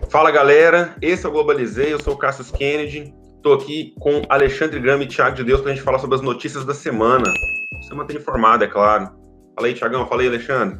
Fala galera, esse é o Globalizei, eu sou o Cassius Kennedy, estou aqui com Alexandre Grama e Thiago de Deus para a gente falar sobre as notícias da semana. Você manter informado, é claro. Fala aí, Thiagão, fala aí, Alexandre.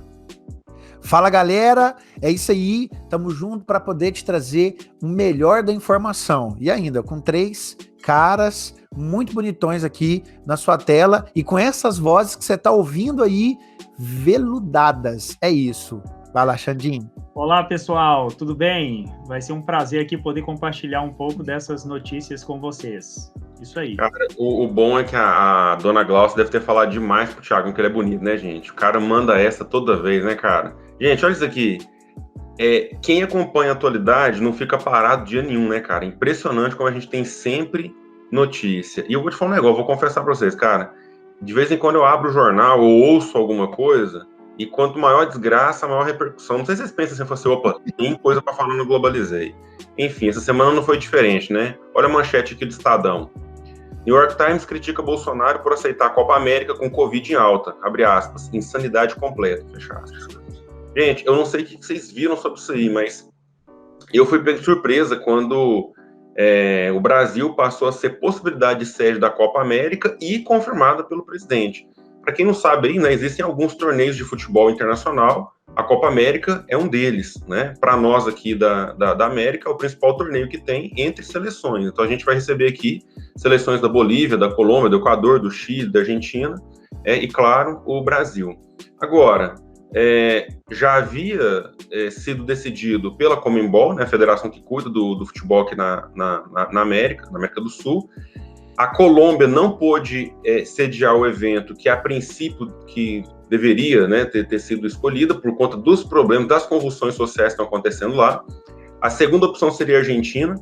Fala galera, é isso aí, tamo junto para poder te trazer o melhor da informação. E ainda com 3 caras muito bonitões aqui na sua tela e com essas vozes que você tá ouvindo aí, veludadas. É isso. Vai lá, Xandinho. Olá pessoal, tudo bem? Vai ser um prazer aqui poder compartilhar um pouco dessas notícias com vocês. Isso aí. Cara, o bom é que a dona Glaucia deve ter falado demais pro Thiago, que ele é bonito, né, gente? O cara manda essa toda vez, né, cara? Gente, olha isso aqui. Quem acompanha a atualidade não fica parado dia nenhum, né, cara? Impressionante como a gente tem sempre notícia. E eu vou te falar um negócio, vou confessar pra vocês, cara. De vez em quando eu abro o jornal ou ouço alguma coisa, e quanto maior a desgraça, maior a repercussão. Não sei se vocês pensam assim, opa, tem coisa pra falar no Globalizei. Enfim, essa semana não foi diferente, né? Olha a manchete aqui do Estadão. New York Times critica Bolsonaro por aceitar a Copa América com Covid em alta, abre aspas, insanidade completa, fecha aspas. Gente, eu não sei o que vocês viram sobre isso aí, mas eu fui pego de surpresa quando o Brasil passou a ser possibilidade de sede da Copa América e confirmada pelo presidente. Para quem não sabe aí, né, existem alguns torneios de futebol internacional, a Copa América é um deles, né? Para nós aqui da América, é o principal torneio que tem entre seleções. Então a gente vai receber aqui seleções da Bolívia, da Colômbia, do Equador, do Chile, da Argentina, e claro, o Brasil. Agora, já havia sido decidido pela Conmebol, né, a federação que cuida do futebol aqui na América do Sul. A Colômbia não pôde sediar o evento que, a princípio, que deveria, né, ter sido escolhida por conta dos problemas, das convulsões sociais que estão acontecendo lá. A segunda opção seria a Argentina.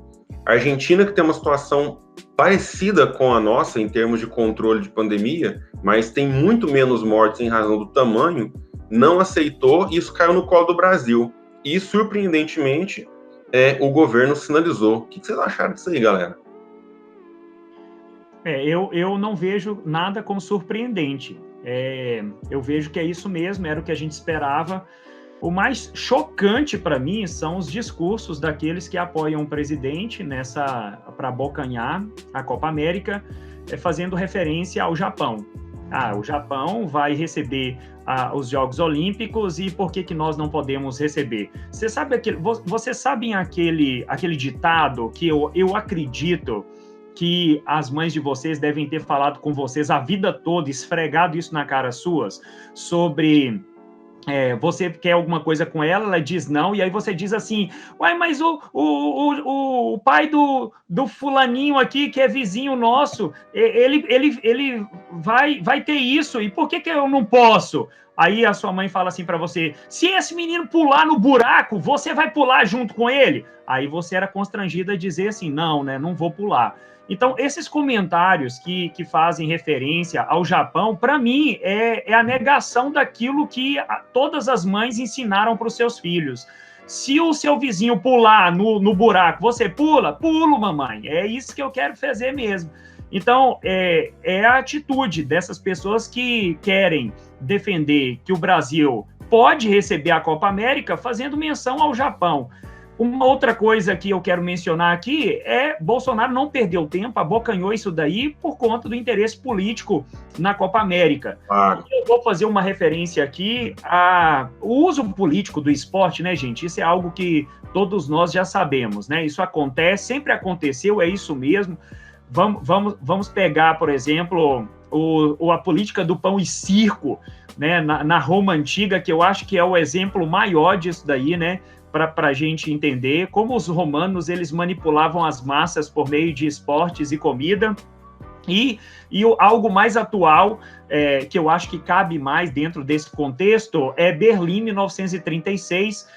A Argentina, que tem uma situação parecida com a nossa em termos de controle de pandemia, mas tem muito menos mortes em razão do tamanho, não aceitou e isso caiu no colo do Brasil. E, surpreendentemente, o governo sinalizou. O que vocês acharam disso aí, galera? Eu não vejo nada como surpreendente. Eu vejo que é isso mesmo, era o que a gente esperava. O mais chocante para mim são os discursos daqueles que apoiam o presidente para abocanhar a Copa América, fazendo referência ao Japão. O Japão vai receber os Jogos Olímpicos e por que nós não podemos receber? Vocês sabem aquele ditado que eu acredito que as mães de vocês devem ter falado com vocês a vida toda, esfregado isso na cara suas, sobre você quer alguma coisa com ela diz não, e aí você diz assim, uai, mas o pai do fulaninho aqui, que é vizinho nosso, ele vai ter isso, e por que eu não posso? Aí a sua mãe fala assim para você, se esse menino pular no buraco, você vai pular junto com ele? Aí você era constrangida a dizer assim, não, né, não vou pular. Então, esses comentários que fazem referência ao Japão, para mim, é a negação daquilo que todas as mães ensinaram para os seus filhos. Se o seu vizinho pular no buraco, você pula? Pulo, mamãe. É isso que eu quero fazer mesmo. Então, é a atitude dessas pessoas que querem defender que o Brasil pode receber a Copa América fazendo menção ao Japão. Uma outra coisa que eu quero mencionar aqui Bolsonaro não perdeu tempo, abocanhou isso daí por conta do interesse político na Copa América. Claro. Eu vou fazer uma referência aqui ao uso político do esporte, né, gente? Isso é algo que todos nós já sabemos, né? Isso acontece, sempre aconteceu, é isso mesmo. Vamos pegar, por exemplo, a política do pão e circo, né, na Roma Antiga, que eu acho que é o exemplo maior disso daí, né? Para a gente entender como os romanos eles manipulavam as massas por meio de esportes e comida. E algo mais atual, que eu acho que cabe mais dentro desse contexto, é Berlim, 1936,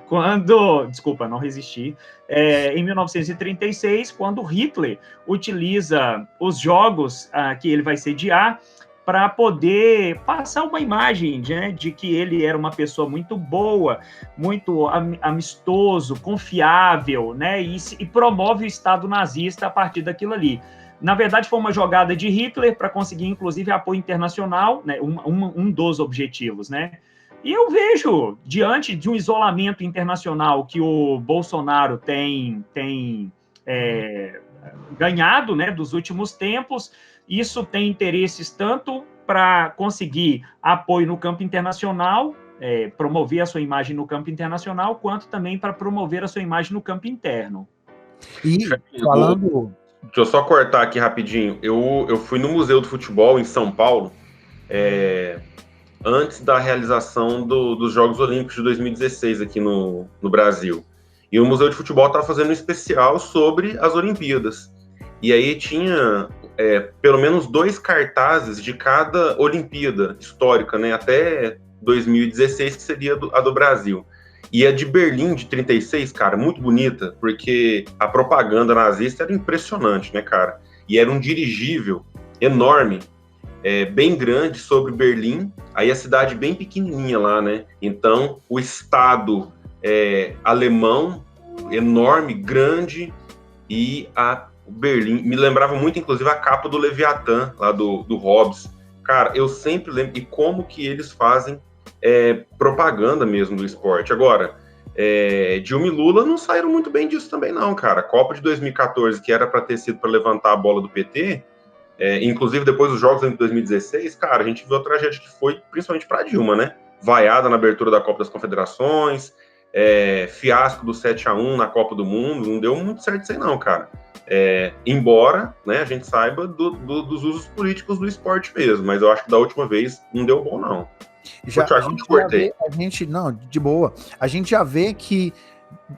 quando... Desculpa, não resisti. Em 1936, quando Hitler utiliza os jogos que ele vai sediar para poder passar uma imagem, né, de que ele era uma pessoa muito boa, muito amistoso, confiável, né, e promove o Estado nazista a partir daquilo ali. Na verdade, foi uma jogada de Hitler para conseguir, inclusive, apoio internacional, né, um dos objetivos, né? E eu vejo, diante de um isolamento internacional que o Bolsonaro tem ganhado, né, dos últimos tempos, isso tem interesses tanto para conseguir apoio no campo internacional, promover a sua imagem no campo internacional, quanto também para promover a sua imagem no campo interno. E falando... Deixa eu só cortar aqui rapidinho. Eu fui no Museu do Futebol em São Paulo, antes da realização dos Jogos Olímpicos de 2016 aqui no Brasil. E o Museu de Futebol estava fazendo um especial sobre as Olimpíadas. E aí tinha pelo menos 2 cartazes de cada Olimpíada histórica, né? Até 2016, que seria a do Brasil. E a de Berlim, de 36, cara, muito bonita, porque a propaganda nazista era impressionante, né, cara? E era um dirigível enorme, bem grande, sobre Berlim, aí a cidade bem pequenininha lá, né? Então, o Estado alemão, enorme, grande, e a Berlim, me lembrava muito, inclusive, a capa do Leviatã, lá do Hobbes. Cara, eu sempre lembro, e como que eles fazem propaganda mesmo do esporte. Agora, Dilma e Lula não saíram muito bem disso também não, cara. A Copa de 2014, que era para ter sido para levantar a bola do PT, inclusive depois dos Jogos de 2016, cara, a gente viu a tragédia que foi, principalmente para Dilma, né? Vaiada na abertura da Copa das Confederações, fiasco do 7-1 na Copa do Mundo, não deu muito certo isso aí não, cara. Embora, né, a gente saiba dos usos políticos do esporte mesmo, mas eu acho que da última vez não deu bom não. Não, de boa. A gente já vê que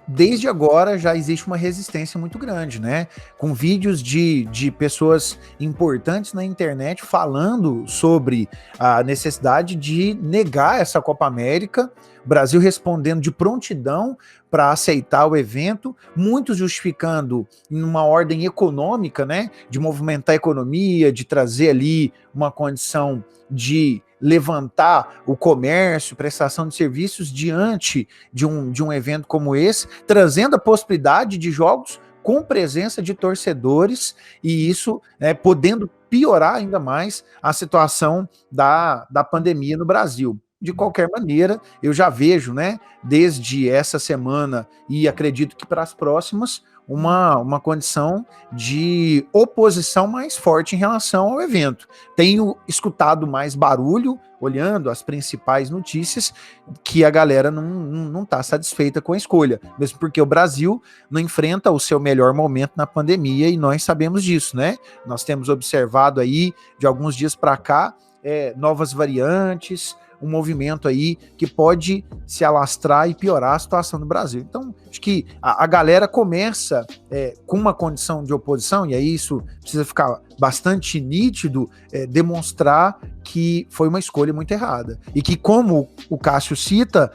desde agora já existe uma resistência muito grande, né? Com vídeos de pessoas importantes na internet falando sobre a necessidade de negar essa Copa América, o Brasil respondendo de prontidão para aceitar o evento, muitos justificando em uma ordem econômica, né? De movimentar a economia, de trazer ali uma condição de levantar o comércio, prestação de serviços diante de um evento como esse, trazendo a possibilidade de jogos com presença de torcedores e isso podendo piorar ainda mais a situação da pandemia no Brasil. De qualquer maneira, eu já vejo, né, desde essa semana e acredito que para as próximas, uma condição de oposição mais forte em relação ao evento. Tenho escutado mais barulho, olhando as principais notícias, que a galera não está satisfeita com a escolha, mesmo porque o Brasil não enfrenta o seu melhor momento na pandemia e nós sabemos disso, né? Nós temos observado aí, de alguns dias para cá, novas variantes, um movimento aí que pode se alastrar e piorar a situação do Brasil. Então, acho que a galera começa com uma condição de oposição, e aí isso precisa ficar bastante nítido, demonstrar que foi uma escolha muito errada. E que, como o Cássio cita,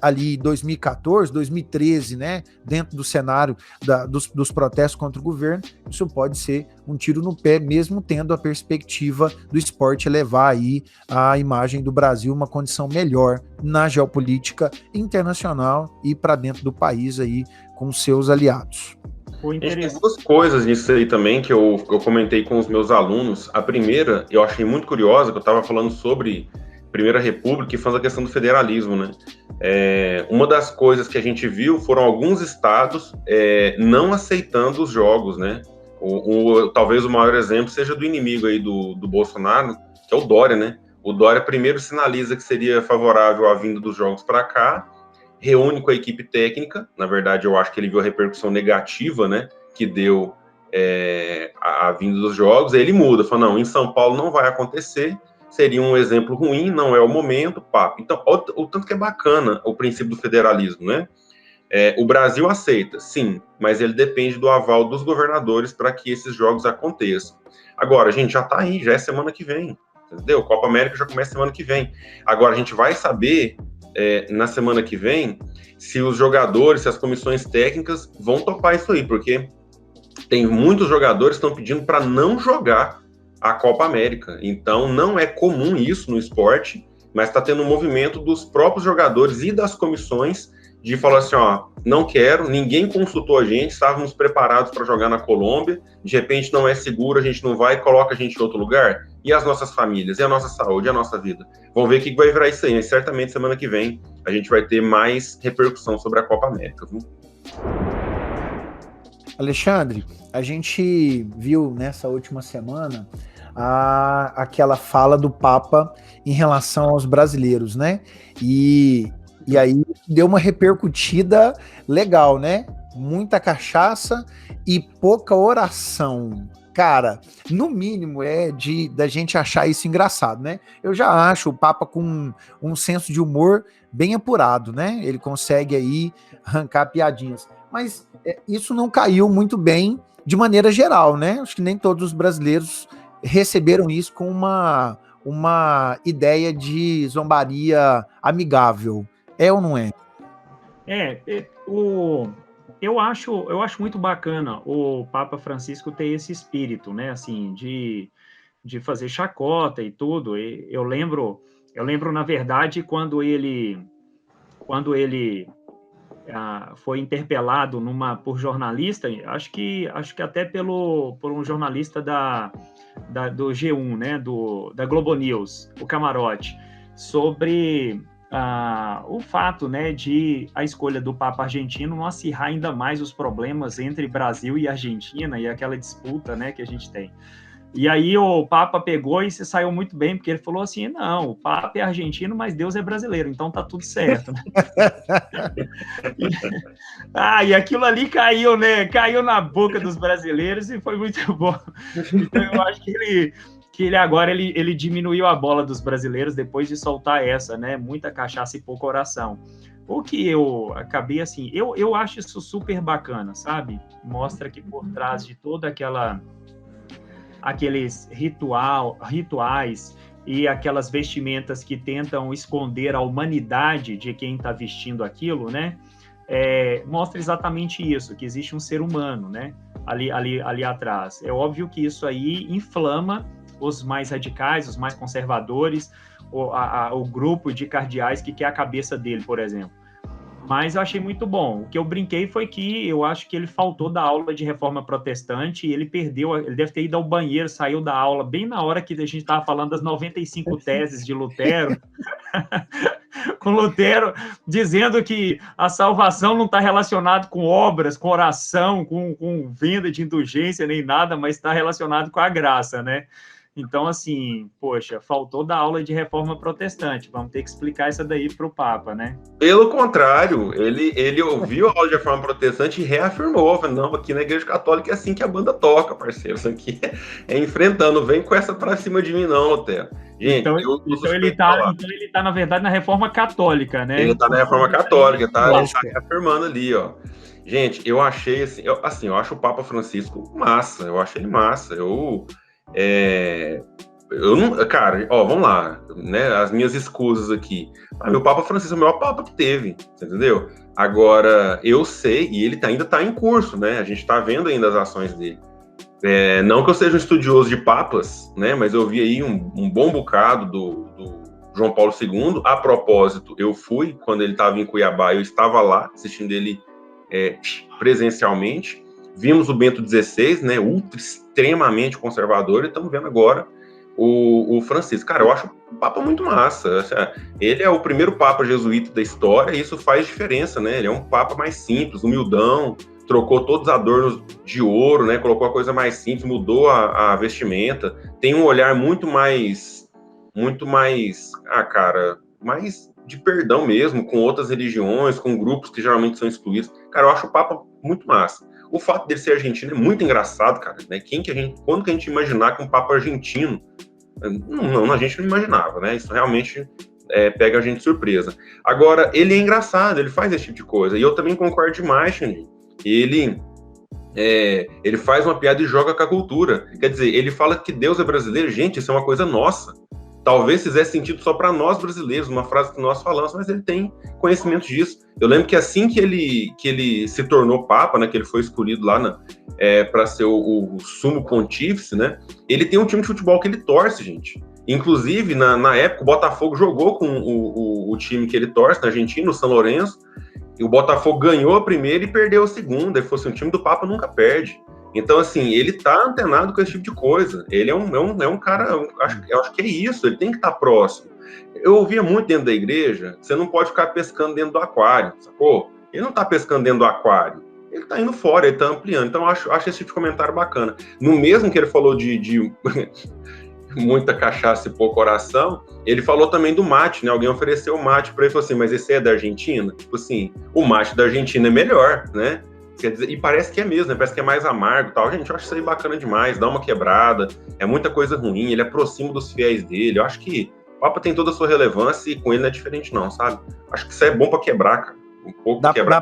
ali 2014, 2013, né, dentro do cenário dos protestos contra o governo, isso pode ser um tiro no pé, mesmo tendo a perspectiva do esporte levar aí a imagem do Brasil uma condição melhor na geopolítica internacional e para dentro do país aí com seus aliados. Tem 2 coisas nisso aí também que eu comentei com os meus alunos. A primeira, eu achei muito curiosa, que eu estava falando sobre Primeira República e falando da questão do federalismo, né? Uma das coisas que a gente viu foram alguns estados não aceitando os jogos, né? Talvez o maior exemplo seja do inimigo aí do Bolsonaro, que é o Dória, né? O Dória primeiro sinaliza que seria favorável à vinda dos jogos para cá, reúne com a equipe técnica, na verdade eu acho que ele viu a repercussão negativa, né, que deu a vinda dos jogos, aí ele muda, fala, não, em São Paulo não vai acontecer, seria um exemplo ruim, não é o momento, papo. Então, o tanto que é bacana o princípio do federalismo, né? O Brasil aceita, sim, mas ele depende do aval dos governadores para que esses jogos aconteçam. Agora, a gente já está aí, já é semana que vem, entendeu? Copa América já começa semana que vem. Agora, a gente vai saber na semana que vem se os jogadores, se as comissões técnicas vão topar isso aí, porque tem muitos jogadores que estão pedindo para não jogar a Copa América. Então, não é comum isso no esporte, mas está tendo um movimento dos próprios jogadores e das comissões de falar assim, ó, não quero, ninguém consultou a gente, estávamos preparados para jogar na Colômbia, de repente não é seguro, a gente não vai, coloca a gente em outro lugar, e as nossas famílias, e a nossa saúde, e a nossa vida. Vamos ver o que vai virar isso aí, mas certamente semana que vem a gente vai ter mais repercussão sobre a Copa América, viu? Alexandre, a gente viu nessa última semana aquela fala do Papa em relação aos brasileiros, né? E aí deu uma repercutida legal, né? Muita cachaça e pouca oração. Cara, no mínimo da gente achar isso engraçado, né? Eu já acho o Papa com um senso de humor bem apurado, né? Ele consegue aí arrancar piadinhas. Mas isso não caiu muito bem de maneira geral, né? Acho que nem todos os brasileiros receberam isso com uma ideia de zombaria amigável. É ou não é? Eu acho muito bacana o Papa Francisco ter esse espírito, né? Assim, de fazer chacota e tudo. Eu lembro, na verdade, quando ele foi interpelado por jornalista, acho que até por um jornalista do G1, né, da Globo News, o Camarote, sobre o fato, né, de a escolha do Papa argentino não acirrar ainda mais os problemas entre Brasil e Argentina e aquela disputa, né, que a gente tem. E aí o Papa pegou e se saiu muito bem, porque ele falou assim, não, o Papa é argentino, mas Deus é brasileiro, então tá tudo certo. E aquilo ali caiu, né? Caiu na boca dos brasileiros e foi muito bom. Então eu acho que ele agora ele diminuiu a bola dos brasileiros depois de soltar essa, né? Muita cachaça e pouca oração. O que eu acabei assim, eu acho isso super bacana, sabe? Mostra que por trás de toda aqueles rituais e aquelas vestimentas que tentam esconder a humanidade de quem está vestindo aquilo, né? Mostra exatamente isso, que existe um ser humano, né? Ali atrás. É óbvio que isso aí inflama os mais radicais, os mais conservadores, o grupo de cardeais que quer a cabeça dele, por exemplo. Mas eu achei muito bom. O que eu brinquei foi que eu acho que ele faltou da aula de reforma protestante e ele deve ter ido ao banheiro, saiu da aula bem na hora que a gente estava falando das 95 teses de Lutero, com Lutero dizendo que a salvação não está relacionada com obras, com oração, com venda de indulgência, nem nada, mas está relacionado com a graça, né? Então, assim, poxa, faltou da aula de reforma protestante. Vamos ter que explicar isso daí para o Papa, né? Pelo contrário, ele ouviu a aula de reforma protestante e reafirmou. Falou, não, aqui na Igreja Católica é assim que a banda toca, parceiro. Isso aqui é enfrentando. Vem com essa pra cima de mim, não, Lutero. Gente, então ele tá, na verdade, na reforma católica, né? Ele tá na reforma católica, tá? Ele tá reafirmando ali, ó. Gente, eu achei assim, eu acho o Papa Francisco massa. Eu acho ele massa. Eu não, cara, ó, vamos lá, né? As minhas escusas aqui. Meu Papa Francisco é o maior Papa que teve, você entendeu? Agora, eu sei, e ele ainda tá em curso, né? A gente tá vendo ainda as ações dele. Não que eu seja um estudioso de papas, né? Mas eu vi aí um bom bocado do João Paulo II. A propósito, eu fui, quando ele estava em Cuiabá, eu estava lá, assistindo ele presencialmente. Vimos o Bento XVI, né, extremamente conservador, e estamos vendo agora o Francisco. Cara, eu acho o Papa muito massa. Ele é o primeiro Papa jesuíta da história, e isso faz diferença, né? Ele é um Papa mais simples, humildão, trocou todos os adornos de ouro, né? Colocou a coisa mais simples, mudou a vestimenta, tem um olhar muito mais, mais de perdão mesmo, com outras religiões, com grupos que geralmente são excluídos. Cara, eu acho o Papa muito massa. O fato dele ser argentino é muito engraçado, cara, né? Quando que a gente imaginar que um Papa argentino? Não, a gente não imaginava, né? Isso realmente pega a gente de surpresa. Agora, ele é engraçado, ele faz esse tipo de coisa. E eu também concordo demais, Xandinho. Ele faz uma piada e joga com a cultura. Quer dizer, ele fala que Deus é brasileiro. Gente, isso é uma coisa nossa. Talvez fizesse sentido só para nós brasileiros, uma frase que nós falamos, mas ele tem conhecimento disso. Eu lembro que assim que ele se tornou Papa, né, que ele foi escolhido lá para ser o sumo pontífice, né, ele tem um time de futebol que ele torce, gente. Inclusive, na época, o Botafogo jogou com o time que ele torce, na Argentina, o São Lourenço, E o Botafogo ganhou a primeira e perdeu a segunda. E fosse um time do Papa nunca perde. Então, assim, ele tá antenado com esse tipo de coisa. Ele é um cara, eu acho que é isso, ele tem que estar próximo. Eu ouvia muito dentro da igreja, você não pode ficar pescando dentro do aquário, sacou? Ele não tá pescando dentro do aquário, ele tá indo fora, ele tá ampliando. Então, eu acho esse tipo de comentário bacana. No mesmo que ele falou de muita cachaça e pouco oração, ele falou também do mate, né? Alguém ofereceu o mate para ele e falou assim, mas esse é da Argentina? Tipo assim, o mate da Argentina é melhor, né? Quer dizer, e parece que é mesmo, né? Parece que é mais amargo e tal. Gente, eu acho isso aí bacana demais, dá uma quebrada, é muita coisa ruim, ele aproxima dos fiéis dele. Eu acho que o Papa tem toda a sua relevância e com ele não é diferente, não, sabe? Acho que isso aí é bom para quebrar, cara. Um pouco Dá quebrar.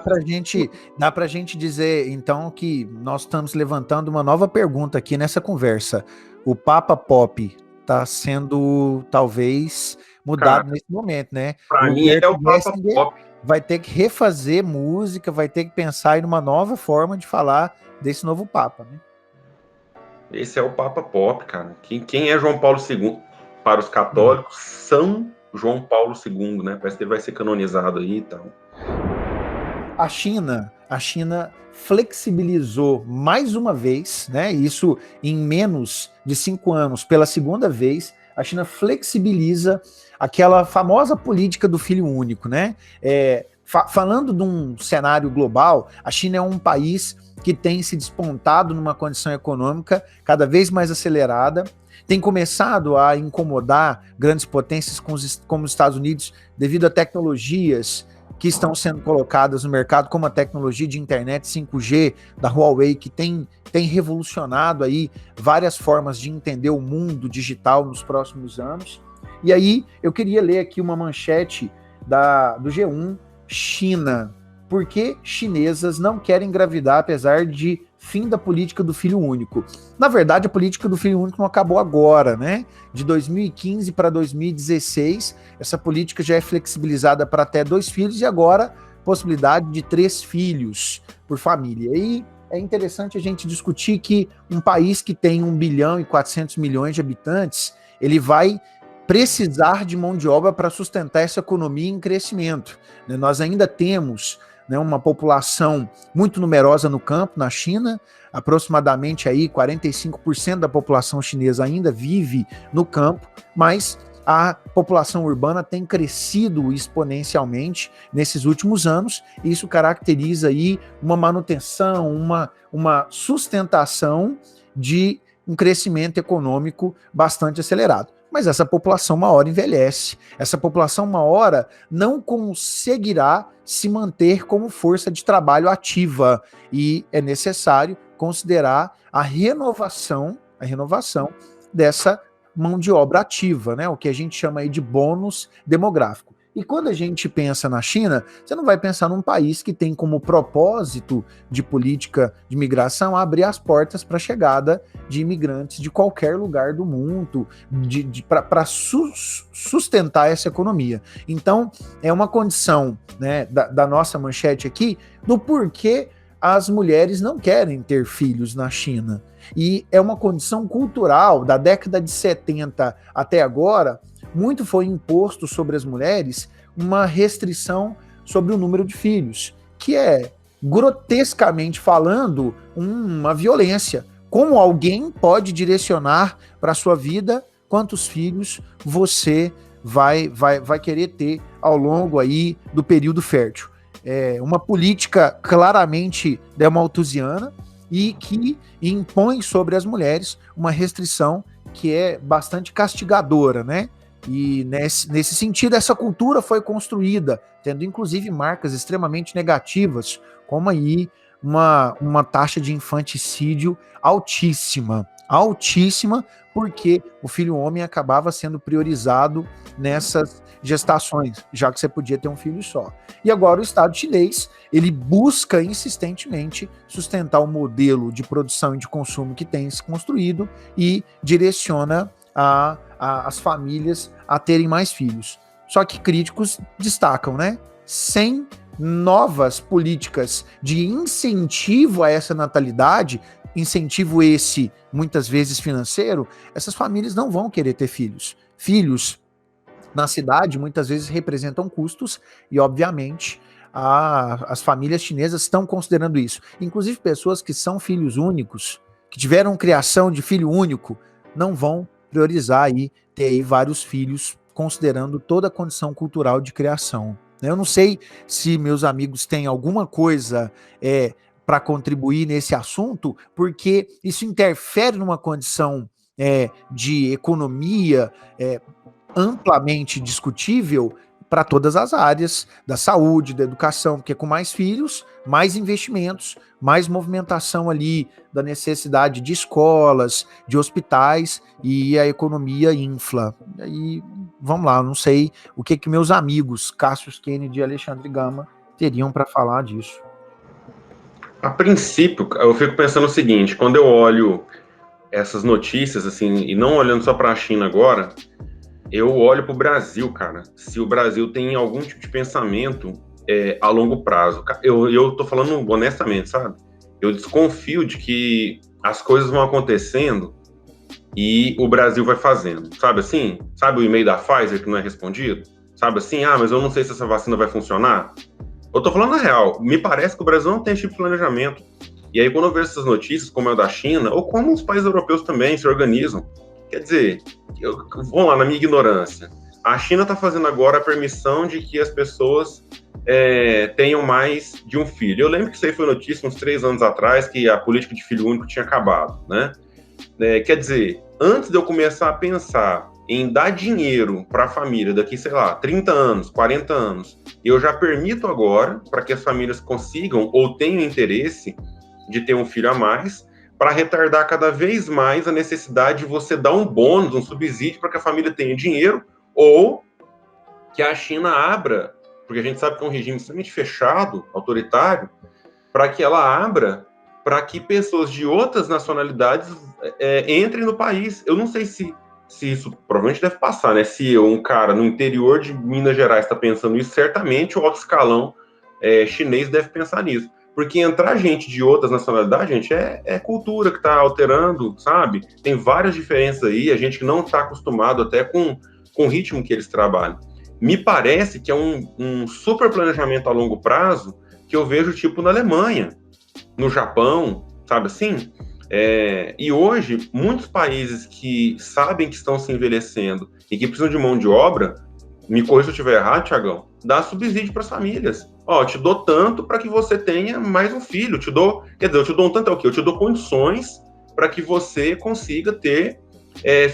Dá pra gente dizer, então, que nós estamos levantando uma nova pergunta aqui nessa conversa. O Papa Pop está sendo, talvez, mudado nesse momento, né? Para mim, ele é o Papa Pop. Vai ter que refazer música, vai ter que pensar em uma nova forma de falar desse novo Papa, né? Esse é o Papa Pop, cara. Quem é João Paulo II? Para os católicos, São João Paulo II, né? Parece que ele vai ser canonizado aí e tal. A China flexibilizou mais uma vez, né? Isso em menos de 5 anos, pela segunda vez, a China flexibiliza aquela famosa política do filho único, né? Falando de um cenário global, a China é um país que tem se despontado numa condição econômica cada vez mais acelerada, tem começado a incomodar grandes potências como os Estados Unidos devido a tecnologias que estão sendo colocadas no mercado, como a tecnologia de internet 5G da Huawei, que tem revolucionado aí várias formas de entender o mundo digital nos próximos anos. E aí eu queria ler aqui uma manchete do G1, China. Por que chinesas não querem engravidar apesar de fim da política do filho único? Na verdade, a política do filho único não acabou agora, né? De 2015 para 2016, essa política já é flexibilizada para até 2 filhos e agora possibilidade de 3 filhos por família. E é interessante a gente discutir que um país que tem 1 bilhão e 400 milhões de habitantes, ele vai precisar de mão de obra para sustentar essa economia em crescimento. Nós ainda temos uma população muito numerosa no campo, na China, aproximadamente aí 45% da população chinesa ainda vive no campo, mas a população urbana tem crescido exponencialmente nesses últimos anos, e isso caracteriza aí uma manutenção, uma sustentação de um crescimento econômico bastante acelerado. Mas essa população uma hora envelhece, essa população uma hora não conseguirá se manter como força de trabalho ativa, e é necessário considerar a renovação dessa mão de obra ativa, né? O que a gente chama aí de bônus demográfico. E quando a gente pensa na China, você não vai pensar num país que tem como propósito de política de migração abrir as portas para a chegada de imigrantes de qualquer lugar do mundo, para sustentar essa economia. Então, é uma condição, né, da nossa manchete aqui do porquê as mulheres não querem ter filhos na China. E é uma condição cultural. Da década de 70 até agora, muito foi imposto sobre as mulheres uma restrição sobre o número de filhos, que é, grotescamente falando, uma violência. Como alguém pode direcionar para a sua vida quantos filhos você vai querer ter ao longo aí do período fértil? É uma política claramente malthusiana e que impõe sobre as mulheres uma restrição que é bastante castigadora, né? E nesse sentido, essa cultura foi construída, tendo inclusive marcas extremamente negativas, como aí uma taxa de infanticídio altíssima, porque o filho homem acabava sendo priorizado nessas gestações, já que você podia ter um filho só. E agora o Estado chinês, ele busca insistentemente sustentar o modelo de produção e de consumo que tem se construído e direciona as famílias a terem mais filhos. Só que críticos destacam, né? Sem novas políticas de incentivo a essa natalidade, incentivo esse muitas vezes financeiro, essas famílias não vão querer ter filhos. Filhos na cidade muitas vezes representam custos e, obviamente, as famílias chinesas estão considerando isso. Inclusive, pessoas que são filhos únicos, que tiveram criação de filho único, não vão priorizar aí ter aí vários filhos, considerando toda a condição cultural de criação. Eu não sei se meus amigos têm alguma coisa para contribuir nesse assunto, porque isso interfere numa condição de economia amplamente discutível para todas as áreas da saúde, da educação, porque com mais filhos, mais investimentos, mais movimentação ali da necessidade de escolas, de hospitais, e a economia infla. E aí, vamos lá, eu não sei o que meus amigos Cassius Kennedy e Alexandre Gama teriam para falar disso. A princípio, eu fico pensando o seguinte, quando eu olho essas notícias, assim, e não olhando só para a China agora, eu olho para o Brasil, cara, se o Brasil tem algum tipo de pensamento a longo prazo. Eu tô falando honestamente, sabe? Eu desconfio de que as coisas vão acontecendo e o Brasil vai fazendo, sabe assim? Sabe o e-mail da Pfizer que não é respondido? Sabe assim, mas eu não sei se essa vacina vai funcionar? Eu tô falando a real, me parece que o Brasil não tem esse tipo de planejamento. E aí quando eu vejo essas notícias, como é o da China, ou como os países europeus também se organizam, quer dizer, vamos lá, na minha ignorância, a China está fazendo agora a permissão de que as pessoas tenham mais de um filho. Eu lembro que isso aí foi notícia uns 3 anos atrás, que a política de filho único tinha acabado, né? Quer dizer, antes de eu começar a pensar em dar dinheiro para a família daqui, sei lá, 30 anos, 40 anos, eu já permito agora para que as famílias consigam ou tenham interesse de ter um filho a mais, para retardar cada vez mais a necessidade de você dar um bônus, um subsídio para que a família tenha dinheiro, ou que a China abra, porque a gente sabe que é um regime extremamente fechado, autoritário, para que ela abra para que pessoas de outras nacionalidades entrem no país. Eu não sei se isso provavelmente deve passar, né? Se um cara no interior de Minas Gerais está pensando isso, certamente o alto escalão chinês deve pensar nisso. Porque entrar gente de outras nacionalidades, gente, é cultura que está alterando, sabe? Tem várias diferenças aí, a gente que não está acostumado até com o ritmo que eles trabalham. Me parece que é um super planejamento a longo prazo que eu vejo tipo na Alemanha, no Japão, sabe assim? E hoje, muitos países que sabem que estão se envelhecendo e que precisam de mão de obra, me corrija se eu estiver errado, Thiagão, dá subsídio para as famílias. Eu te dou tanto para que você tenha mais um filho. Eu te dou um tanto é o quê? Eu te dou condições para que você consiga ter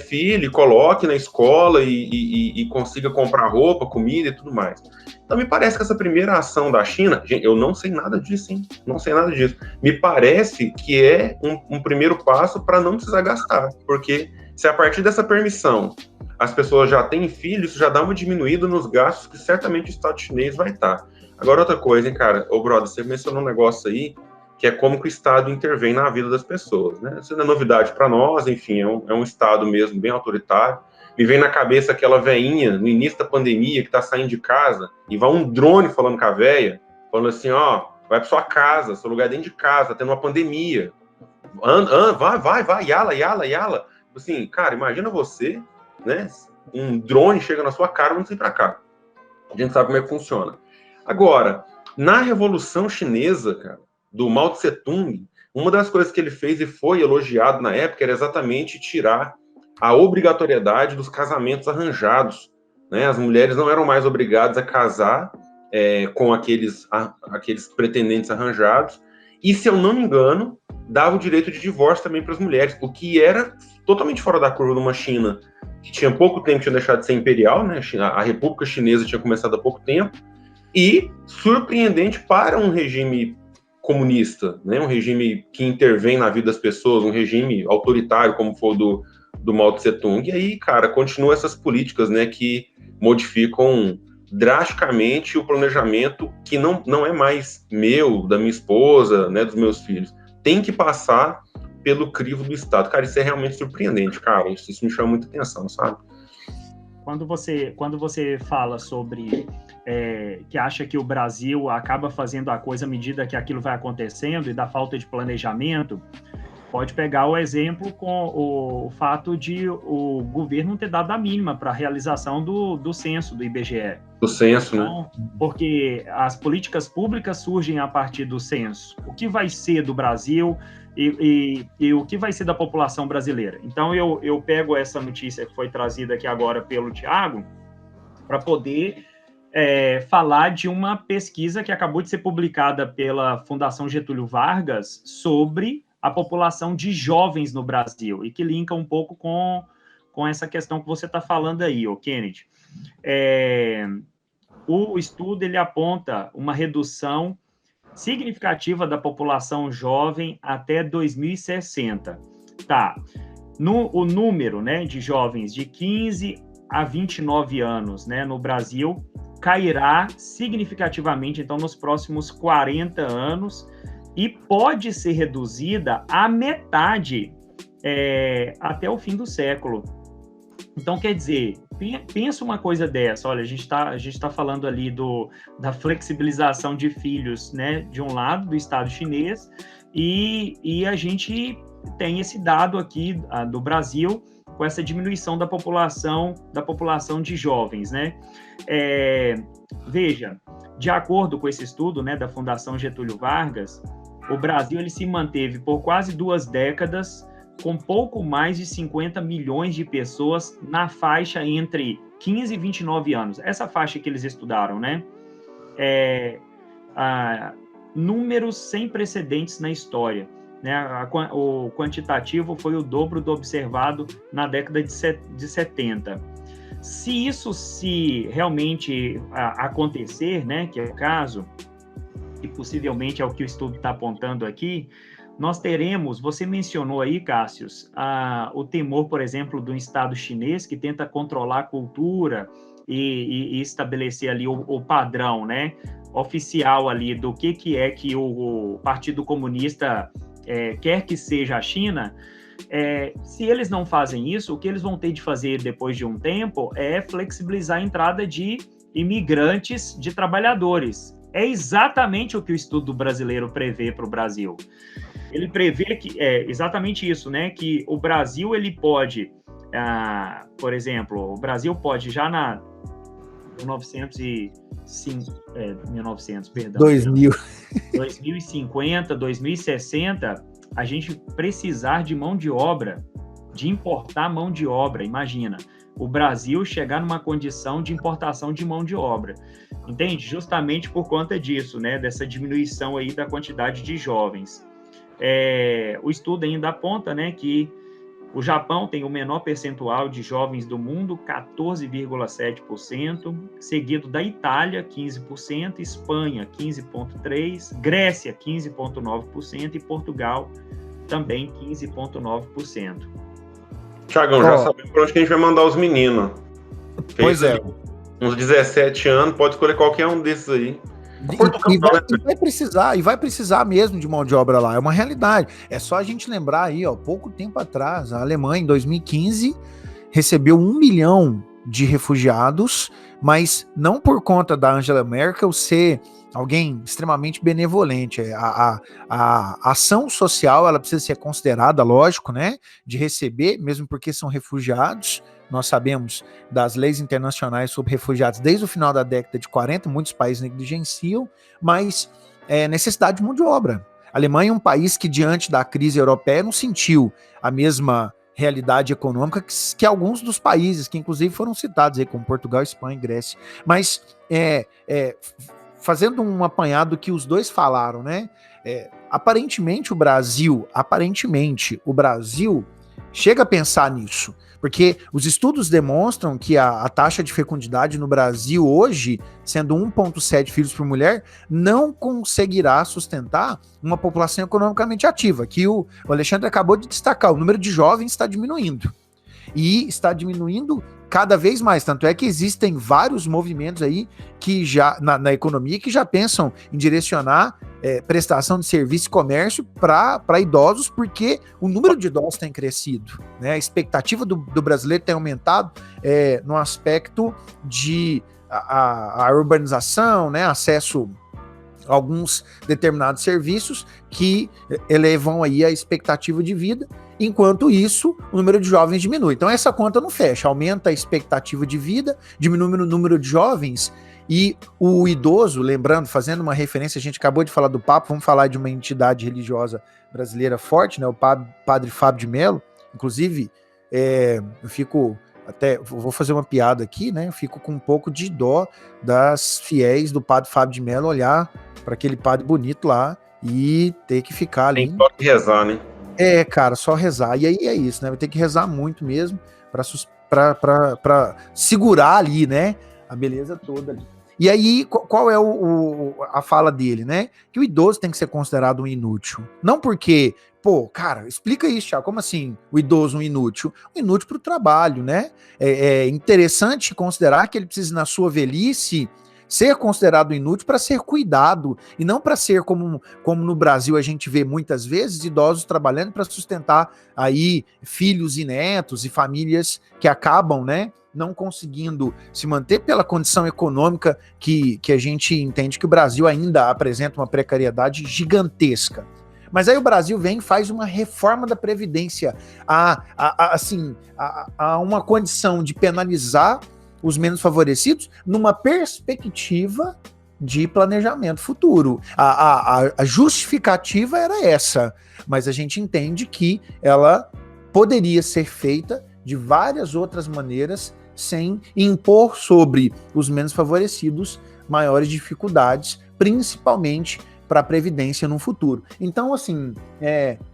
filho, coloque na escola e consiga comprar roupa, comida e tudo mais. Então me parece que essa primeira ação da China, gente, eu não sei nada disso, hein? Não sei nada disso. Me parece que é um primeiro passo para não precisar gastar, porque se a partir dessa permissão as pessoas já têm filhos, isso já dá uma diminuída nos gastos que certamente o Estado chinês vai estar. Agora, outra coisa, hein, cara? Brother, você mencionou um negócio aí, que é como que o Estado intervém na vida das pessoas, né? Isso não é novidade para nós, enfim, é um Estado mesmo bem autoritário. Me vem na cabeça aquela veinha, no início da pandemia, que tá saindo de casa, e vai um drone falando com a véia, falando assim, vai para sua casa, seu lugar é dentro de casa, tá tendo uma pandemia. Vai, yala. Assim, cara, imagina você, né? Um drone chega na sua cara, vamos ir para cá. A gente sabe como é que funciona. Agora, na Revolução Chinesa, cara, do Mao Tse Tung, uma das coisas que ele fez e foi elogiado na época era exatamente tirar a obrigatoriedade dos casamentos arranjados, né? As mulheres não eram mais obrigadas a casar com aqueles pretendentes arranjados, e, se eu não me engano, dava o direito de divórcio também para as mulheres, o que era totalmente fora da curva numa China que tinha pouco tempo, tinha deixado de ser imperial, né? A República Chinesa tinha começado há pouco tempo, e surpreendente para um regime comunista, né? Um regime que intervém na vida das pessoas, um regime autoritário como foi o do Mao Tse Tung. E aí, cara, continua essas políticas, né, que modificam drasticamente o planejamento, que não é mais meu, da minha esposa, né, dos meus filhos. Tem que passar pelo crivo do Estado. Cara, isso é realmente surpreendente, cara. Isso me chama muita atenção, sabe? Quando você fala sobre que acha que o Brasil acaba fazendo a coisa à medida que aquilo vai acontecendo e da falta de planejamento, Pode pegar o exemplo com o fato de o governo não ter dado a mínima para a realização do censo do IBGE. Do censo, então, né? Porque as políticas públicas surgem a partir do censo. O que vai ser do Brasil e o que vai ser da população brasileira? Então, eu pego essa notícia que foi trazida aqui agora pelo Tiago para poder falar de uma pesquisa que acabou de ser publicada pela Fundação Getúlio Vargas sobre a população de jovens no Brasil, e que linka um pouco com essa questão que você está falando aí, Kennedy. O estudo ele aponta uma redução significativa da população jovem até 2060. Tá. O número, né, de jovens de 15 a 29 anos, né, no Brasil cairá significativamente, então, nos próximos 40 anos, e pode ser reduzida à metade até o fim do século. Então, quer dizer, pensa uma coisa dessa, olha, a gente tá falando ali da flexibilização de filhos, né, de um lado, do Estado chinês, e a gente tem esse dado aqui do Brasil, com essa diminuição da população de jovens, né? Veja, de acordo com esse estudo, né, da Fundação Getúlio Vargas, o Brasil ele se manteve por quase 2 décadas com pouco mais de 50 milhões de pessoas na faixa entre 15 e 29 anos. Essa faixa que eles estudaram, né? Números sem precedentes na história. Né? O quantitativo foi o dobro do observado na década de 70. Se isso realmente acontecer, né, que é o caso, e possivelmente é o que o estudo está apontando aqui, nós teremos, você mencionou aí, Cássius, o temor, por exemplo, do Estado chinês, que tenta controlar a cultura e estabelecer ali o padrão, né, oficial ali do que é que o Partido Comunista quer que seja a China. Se eles não fazem isso, o que eles vão ter de fazer depois de um tempo é flexibilizar a entrada de imigrantes, de trabalhadores. É exatamente o que o estudo brasileiro prevê para o Brasil. Ele prevê que exatamente isso, né? Que o Brasil ele pode, por exemplo, o Brasil pode já na 2050, 2060, a gente precisar de mão de obra, de importar mão de obra. Imagina, o Brasil chegar numa condição de importação de mão de obra, entende? Justamente por conta disso, né? Dessa diminuição aí da quantidade de jovens. O estudo ainda aponta, né, que o Japão tem o menor percentual de jovens do mundo, 14,7%, seguido da Itália, 15%, Espanha, 15,3%, Grécia, 15,9% e Portugal, também 15,9%. Tiagão, já sabemos para onde que a gente vai mandar os meninos. Pois é. Uns 17 anos, pode escolher qualquer um desses aí. E vai precisar mesmo de mão de obra lá, é uma realidade. É só a gente lembrar aí, pouco tempo atrás, a Alemanha, em 2015, recebeu 1 milhão de refugiados, mas não por conta da Angela Merkel ser alguém extremamente benevolente. A ação social, ela precisa ser considerada, lógico, né, de receber, mesmo porque são refugiados. Nós sabemos das leis internacionais sobre refugiados desde o final da década de 40, muitos países negligenciam, mas necessidade de mão de obra. A Alemanha é um país que, diante da crise europeia, não sentiu a mesma realidade econômica que alguns dos países, que inclusive foram citados aí, como Portugal, Espanha e Grécia. Mas, fazendo um apanhado que os dois falaram, né? Aparentemente o Brasil chega a pensar nisso, porque os estudos demonstram que a taxa de fecundidade no Brasil hoje, sendo 1,7 filhos por mulher, não conseguirá sustentar uma população economicamente ativa, que o Alexandre acabou de destacar. O número de jovens está diminuindo, e está diminuindo cada vez mais, tanto é que existem vários movimentos aí que já na economia que já pensam em direcionar prestação de serviço e comércio para idosos, porque o número de idosos tem crescido, né? A expectativa do brasileiro tem aumentado no aspecto de a urbanização, né? Acesso alguns determinados serviços que elevam aí a expectativa de vida. Enquanto isso, o número de jovens diminui. Então essa conta não fecha, aumenta a expectativa de vida, diminui o número de jovens e o idoso, lembrando, fazendo uma referência, a gente acabou de falar do Papa, vamos falar de uma entidade religiosa brasileira forte, né, o Padre Fábio de Mello, inclusive eu fico até, vou fazer uma piada aqui, né, eu fico com um pouco de dó das fiéis do Padre Fábio de Mello olhar para aquele padre bonito lá e ter que ficar ali. Tem que rezar, né? Cara, só rezar. E aí é isso, né? Vai ter que rezar muito mesmo para segurar ali, né? A beleza toda ali. E aí, qual é a fala dele, né? Que o idoso tem que ser considerado um inútil. Não porque, cara, explica isso, Thiago. Como assim o idoso um inútil? Um inútil para o trabalho, né? É interessante considerar que ele precisa, na sua velhice, ser considerado inútil para ser cuidado, e não para ser como no Brasil a gente vê muitas vezes, idosos trabalhando para sustentar aí filhos e netos e famílias que acabam, né, não conseguindo se manter pela condição econômica que a gente entende que o Brasil ainda apresenta uma precariedade gigantesca. Mas aí o Brasil vem e faz uma reforma da Previdência, a uma condição de penalizar os menos favorecidos, numa perspectiva de planejamento futuro. A justificativa era essa, mas a gente entende que ela poderia ser feita de várias outras maneiras, sem impor sobre os menos favorecidos maiores dificuldades, principalmente para a Previdência no futuro. Então, assim,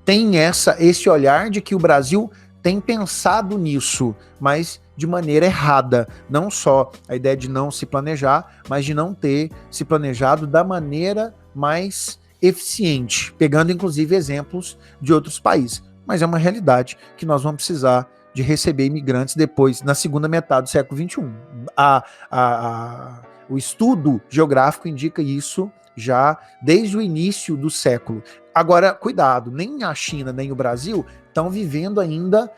tem esse olhar de que o Brasil tem pensado nisso, mas de maneira errada. Não só a ideia de não se planejar, mas de não ter se planejado da maneira mais eficiente, pegando inclusive exemplos de outros países. Mas é uma realidade que nós vamos precisar de receber imigrantes depois, na segunda metade do século XXI. O estudo geográfico indica isso já desde o início do século. Agora, cuidado, nem a China nem o Brasil estão vivendo ainda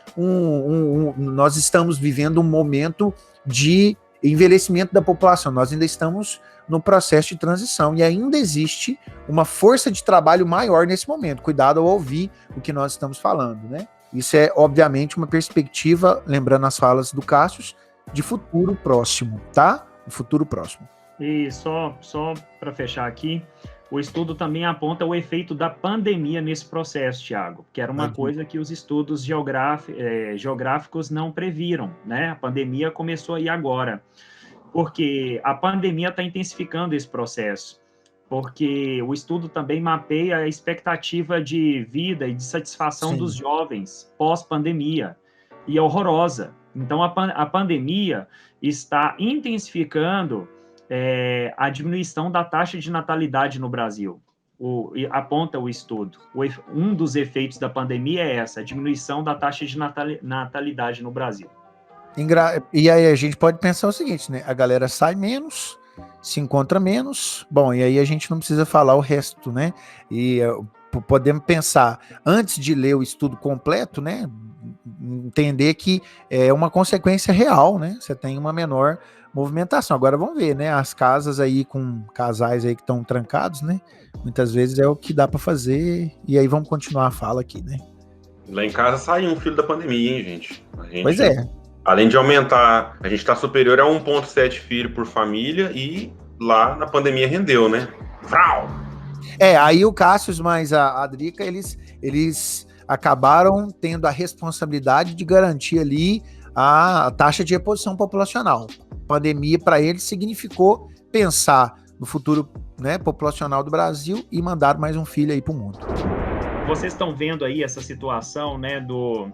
nós estamos vivendo um momento de envelhecimento da população, nós ainda estamos no processo de transição e ainda existe uma força de trabalho maior nesse momento. Cuidado ao ouvir o que nós estamos falando, né? Isso é, obviamente, uma perspectiva, lembrando as falas do Cássio, de futuro próximo, tá? O futuro próximo. E só para fechar aqui, o estudo também aponta o efeito da pandemia nesse processo, Thiago, que era uma coisa que os estudos geográficos não previram, né? A pandemia começou aí agora, porque a pandemia está intensificando esse processo, porque o estudo também mapeia a expectativa de vida e de satisfação dos jovens pós-pandemia, e é horrorosa. Então, a pandemia está intensificando a diminuição da taxa de natalidade no Brasil. Aponta o estudo. Um dos efeitos da pandemia é essa, a diminuição da taxa de natalidade no Brasil. E aí a gente pode pensar o seguinte, né? A galera sai menos, se encontra menos, bom, e aí a gente não precisa falar o resto, né? E podemos pensar, antes de ler o estudo completo, né? Entender que é uma consequência real, né? Você tem uma menor movimentação. Agora vamos ver, né? As casas aí com casais aí que estão trancados, né? Muitas vezes é o que dá para fazer, e aí vamos continuar a fala aqui, né? Lá em casa saiu um filho da pandemia, hein, gente? Pois é. Além de aumentar, a gente está superior a 1,7 filho por família e lá na pandemia rendeu, né? Frau! Aí o Cássio mais a Drica, eles acabaram tendo a responsabilidade de garantir ali a taxa de reposição populacional. Pandemia para eles significou pensar no futuro, né, populacional do Brasil e mandar mais um filho aí para o mundo. Vocês estão vendo aí essa situação, né, do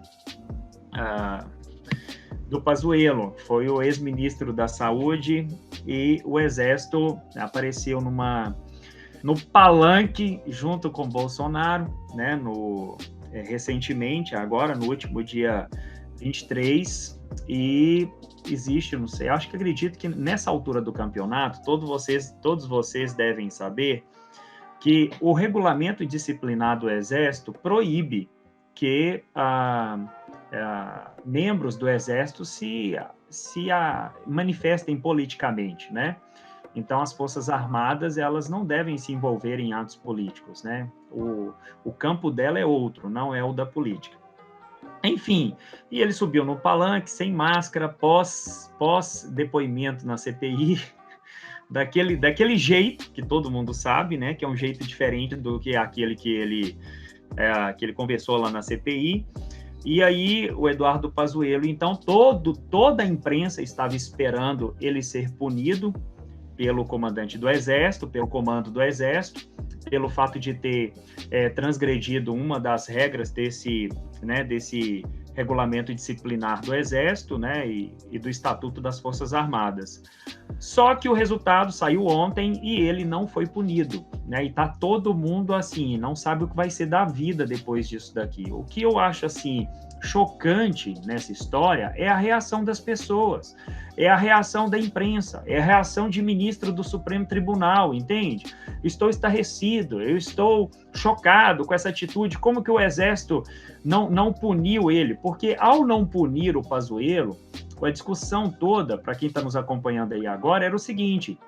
Pazuello, que foi o ex-ministro da Saúde, e o Exército apareceu no palanque junto com Bolsonaro, né, recentemente, agora, no último dia 23, e existe, não sei, acredito que nessa altura do campeonato, todos vocês devem saber que o regulamento disciplinar do Exército proíbe que membros do Exército se manifestem politicamente, né? Então, as Forças Armadas, elas não devem se envolver em atos políticos, né? O campo dela é outro, não é o da política. Enfim, e ele subiu no palanque, sem máscara, pós-depoimento na CPI, daquele jeito que todo mundo sabe, né? Que é um jeito diferente do que aquele que ele conversou lá na CPI. E aí, o Eduardo Pazuello, então, toda a imprensa estava esperando ele ser punido pelo comandante do Exército, pelo comando do Exército, pelo fato de ter transgredido uma das regras desse regulamento disciplinar do Exército, né, e do Estatuto das Forças Armadas. Só que o resultado saiu ontem e ele não foi punido, né, e tá todo mundo assim, não sabe o que vai ser da vida depois disso daqui. O que eu acho, assim, chocante nessa história é a reação das pessoas, é a reação da imprensa, é a reação de ministro do Supremo Tribunal, entende? Estou estarrecido, eu estou chocado com essa atitude, como que o Exército não puniu ele? Porque ao não punir o Pazuello, a discussão toda, para quem está nos acompanhando aí agora, era o seguinte: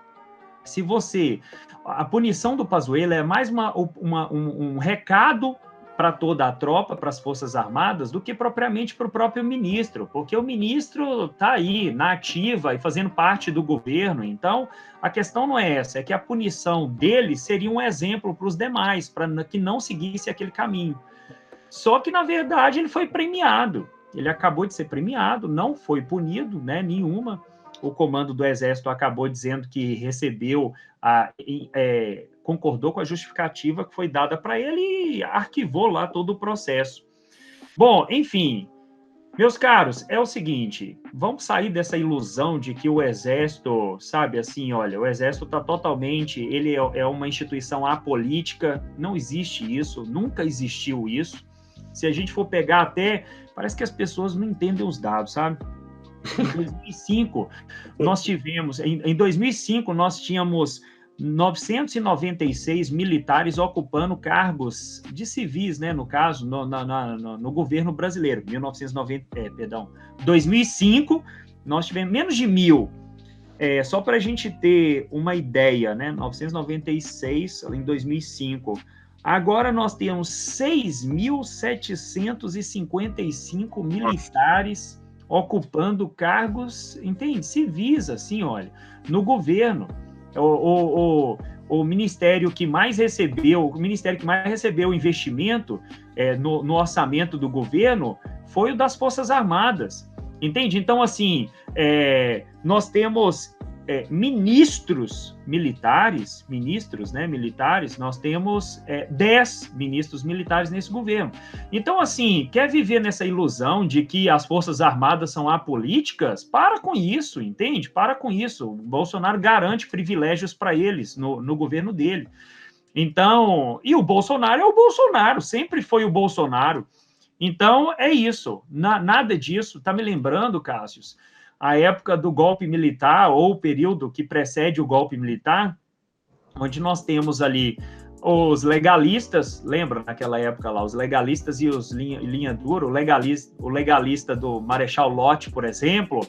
a punição do Pazuello é mais um recado para toda a tropa, para as Forças Armadas, do que propriamente para o próprio ministro, porque o ministro está aí, na ativa e fazendo parte do governo. Então, a questão não é essa, é que a punição dele seria um exemplo para os demais, para que não seguisse aquele caminho. Só que, na verdade, ele foi premiado. Ele acabou de ser premiado, não foi punido, né, nenhuma. O comando do Exército acabou dizendo que recebeu, concordou com a justificativa que foi dada para ele e arquivou lá todo o processo. Bom, enfim, meus caros, é o seguinte, vamos sair dessa ilusão de que o Exército, sabe, assim, olha, o Exército está totalmente, ele é uma instituição apolítica, não existe isso, nunca existiu isso. Se a gente for pegar até, parece que as pessoas não entendem os dados, sabe? Em 2005, nós tínhamos 996 militares ocupando cargos de civis, né, no caso, no governo brasileiro. 2005, nós tivemos menos de 1.000. Só para a gente ter uma ideia, né, 996 em 2005. Agora nós temos 6.755 militares ocupando cargos, entende? Civis, assim, olha, no governo. O ministério que mais recebeu investimento no orçamento do governo foi o das Forças Armadas, entende? Então, assim, nós temos ministros militares, nós temos 10 ministros militares nesse governo. Então, assim, quer viver nessa ilusão de que as Forças Armadas são apolíticas? Para com isso, entende? Para com isso. O Bolsonaro garante privilégios para eles no governo dele. Então, e o Bolsonaro é o Bolsonaro, sempre foi o Bolsonaro. Então, é isso. Nada disso. Tá me lembrando, Cássius, a época do golpe militar, ou o período que precede o golpe militar, onde nós temos ali os legalistas, lembra naquela época lá, os legalistas e os linha dura, o legalista do Marechal Lott, por exemplo,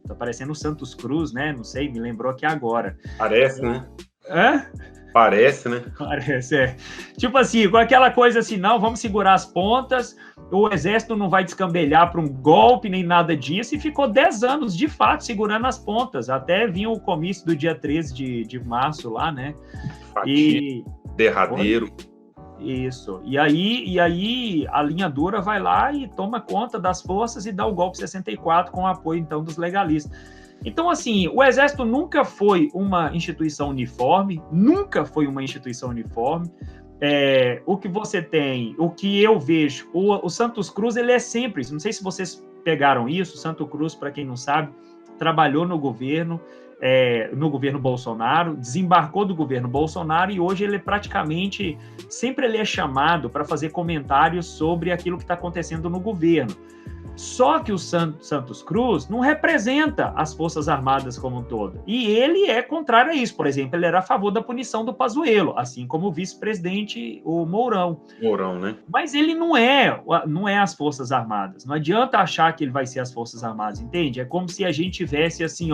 tá parecendo o Santos Cruz, né? Não sei, me lembrou aqui agora. Parece, né? Hã? Parece, né? Parece, Tipo assim, com aquela coisa assim, não, vamos segurar as pontas, o Exército não vai descambelhar para um golpe, nem nada disso, e ficou 10 anos, de fato, segurando as pontas, até vinha o comício do dia 13 de março lá, né? Derradeiro. Isso. E aí a linha dura vai lá e toma conta das forças e dá o golpe 64 com o apoio, então, dos legalistas. Então, assim, o Exército nunca foi uma instituição uniforme, O que você tem, o que eu vejo, o Santos Cruz, ele é sempre, não sei se vocês pegaram isso, o Santos Cruz, para quem não sabe, trabalhou no governo Bolsonaro, desembarcou do governo Bolsonaro e hoje ele praticamente, sempre ele é chamado para fazer comentários sobre aquilo que está acontecendo no governo. Só que o Santos Cruz não representa as Forças Armadas como um todo. E ele é contrário a isso. Por exemplo, ele era a favor da punição do Pazuello, assim como o vice-presidente, o Mourão. Mourão, né? Mas ele não é as Forças Armadas. Não adianta achar que ele vai ser as Forças Armadas, entende? É como se a gente tivesse assim,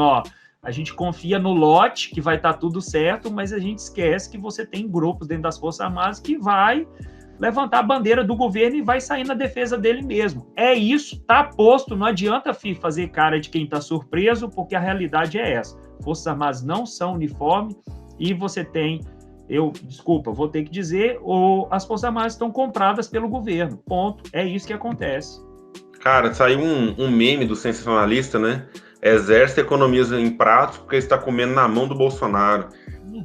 A gente confia no lote, que vai estar tudo certo, mas a gente esquece que você tem grupos dentro das Forças Armadas que vai levantar a bandeira do governo e vai sair na defesa dele mesmo. É isso, tá posto, não adianta fazer cara de quem está surpreso, porque a realidade é essa. Forças Armadas não são uniforme e você tem, vou ter que dizer, as Forças Armadas estão compradas pelo governo, ponto. É isso que acontece. Cara, saiu um meme do sensacionalista, né? Exército economiza em pratos porque está comendo na mão do Bolsonaro.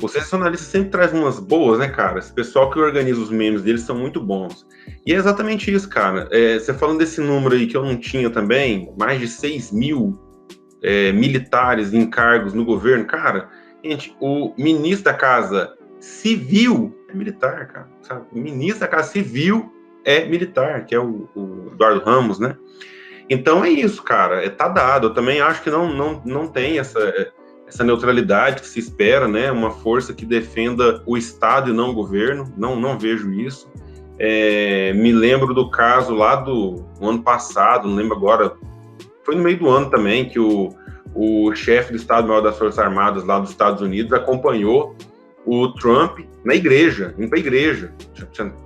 O sensacionalista sempre traz umas boas, né, cara? Esse pessoal que organiza os memes deles são muito bons. E é exatamente isso, cara. Você falando desse número aí que eu não tinha também, mais de 6 mil militares em cargos no governo. Cara, gente, o ministro da Casa Civil é militar, cara. Sabe? O ministro da Casa Civil é militar, que é o Eduardo Ramos, né? Então é isso, cara. Tá dado. Eu também acho que não tem essa neutralidade que se espera, né? Uma força que defenda o Estado e não o governo. Não vejo isso. Me lembro do caso lá do ano passado, não lembro agora, foi no meio do ano também, que o chefe do Estado-Maior das Forças Armadas lá dos Estados Unidos acompanhou o Trump na igreja, indo pra igreja,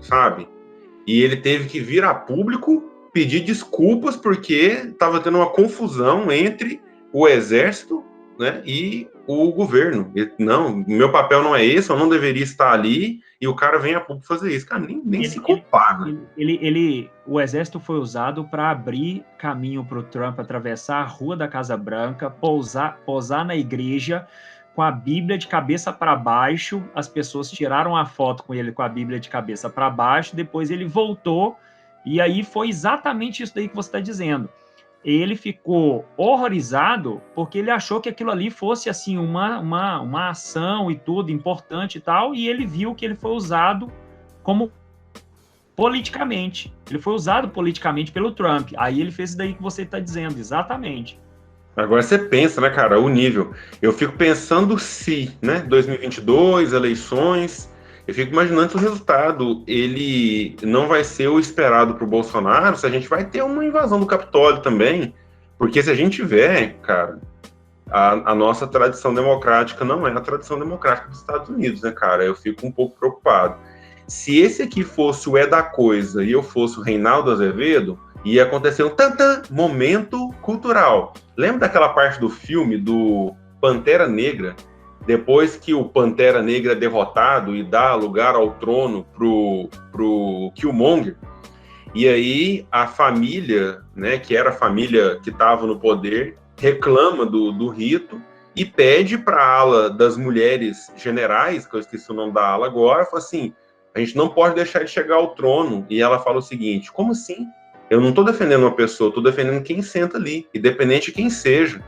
sabe? E ele teve que vir a público pedir desculpas porque estava tendo uma confusão entre o exército, né, e o governo. Não, meu papel não é esse, eu não deveria estar ali, e o cara vem a público fazer isso. Cara, nem se compara. O exército foi usado para abrir caminho para o Trump atravessar a rua da Casa Branca, pousar na igreja com a Bíblia de cabeça para baixo. As pessoas tiraram a foto com ele com a Bíblia de cabeça para baixo, depois ele voltou, e aí foi exatamente isso daí que você está dizendo. Ele ficou horrorizado porque ele achou que aquilo ali fosse assim uma ação e tudo importante e tal, e ele viu que ele foi usado como politicamente. Ele foi usado politicamente pelo Trump. Aí ele fez isso daí que você está dizendo, exatamente. Agora você pensa, né, cara, o nível. Eu fico pensando se, né, 2022, eleições, eu fico imaginando se o resultado ele não vai ser o esperado para o Bolsonaro, se a gente vai ter uma invasão do Capitólio também, porque se a gente tiver, cara, a nossa tradição democrática não é a tradição democrática dos Estados Unidos, né, cara? Eu fico um pouco preocupado. Se esse aqui fosse o da coisa e eu fosse o Reinaldo Azevedo, ia acontecer um momento cultural. Lembra daquela parte do filme do Pantera Negra? Depois que o Pantera Negra é derrotado e dá lugar ao trono pro Killmonger, e aí a família, né, que era a família que estava no poder, reclama do rito e pede para a ala das mulheres generais, que eu esqueci o nome da ala agora, fala assim, a gente não pode deixar de chegar ao trono. E ela fala o seguinte, como assim? Eu não estou defendendo uma pessoa, estou defendendo quem senta ali, independente de quem seja.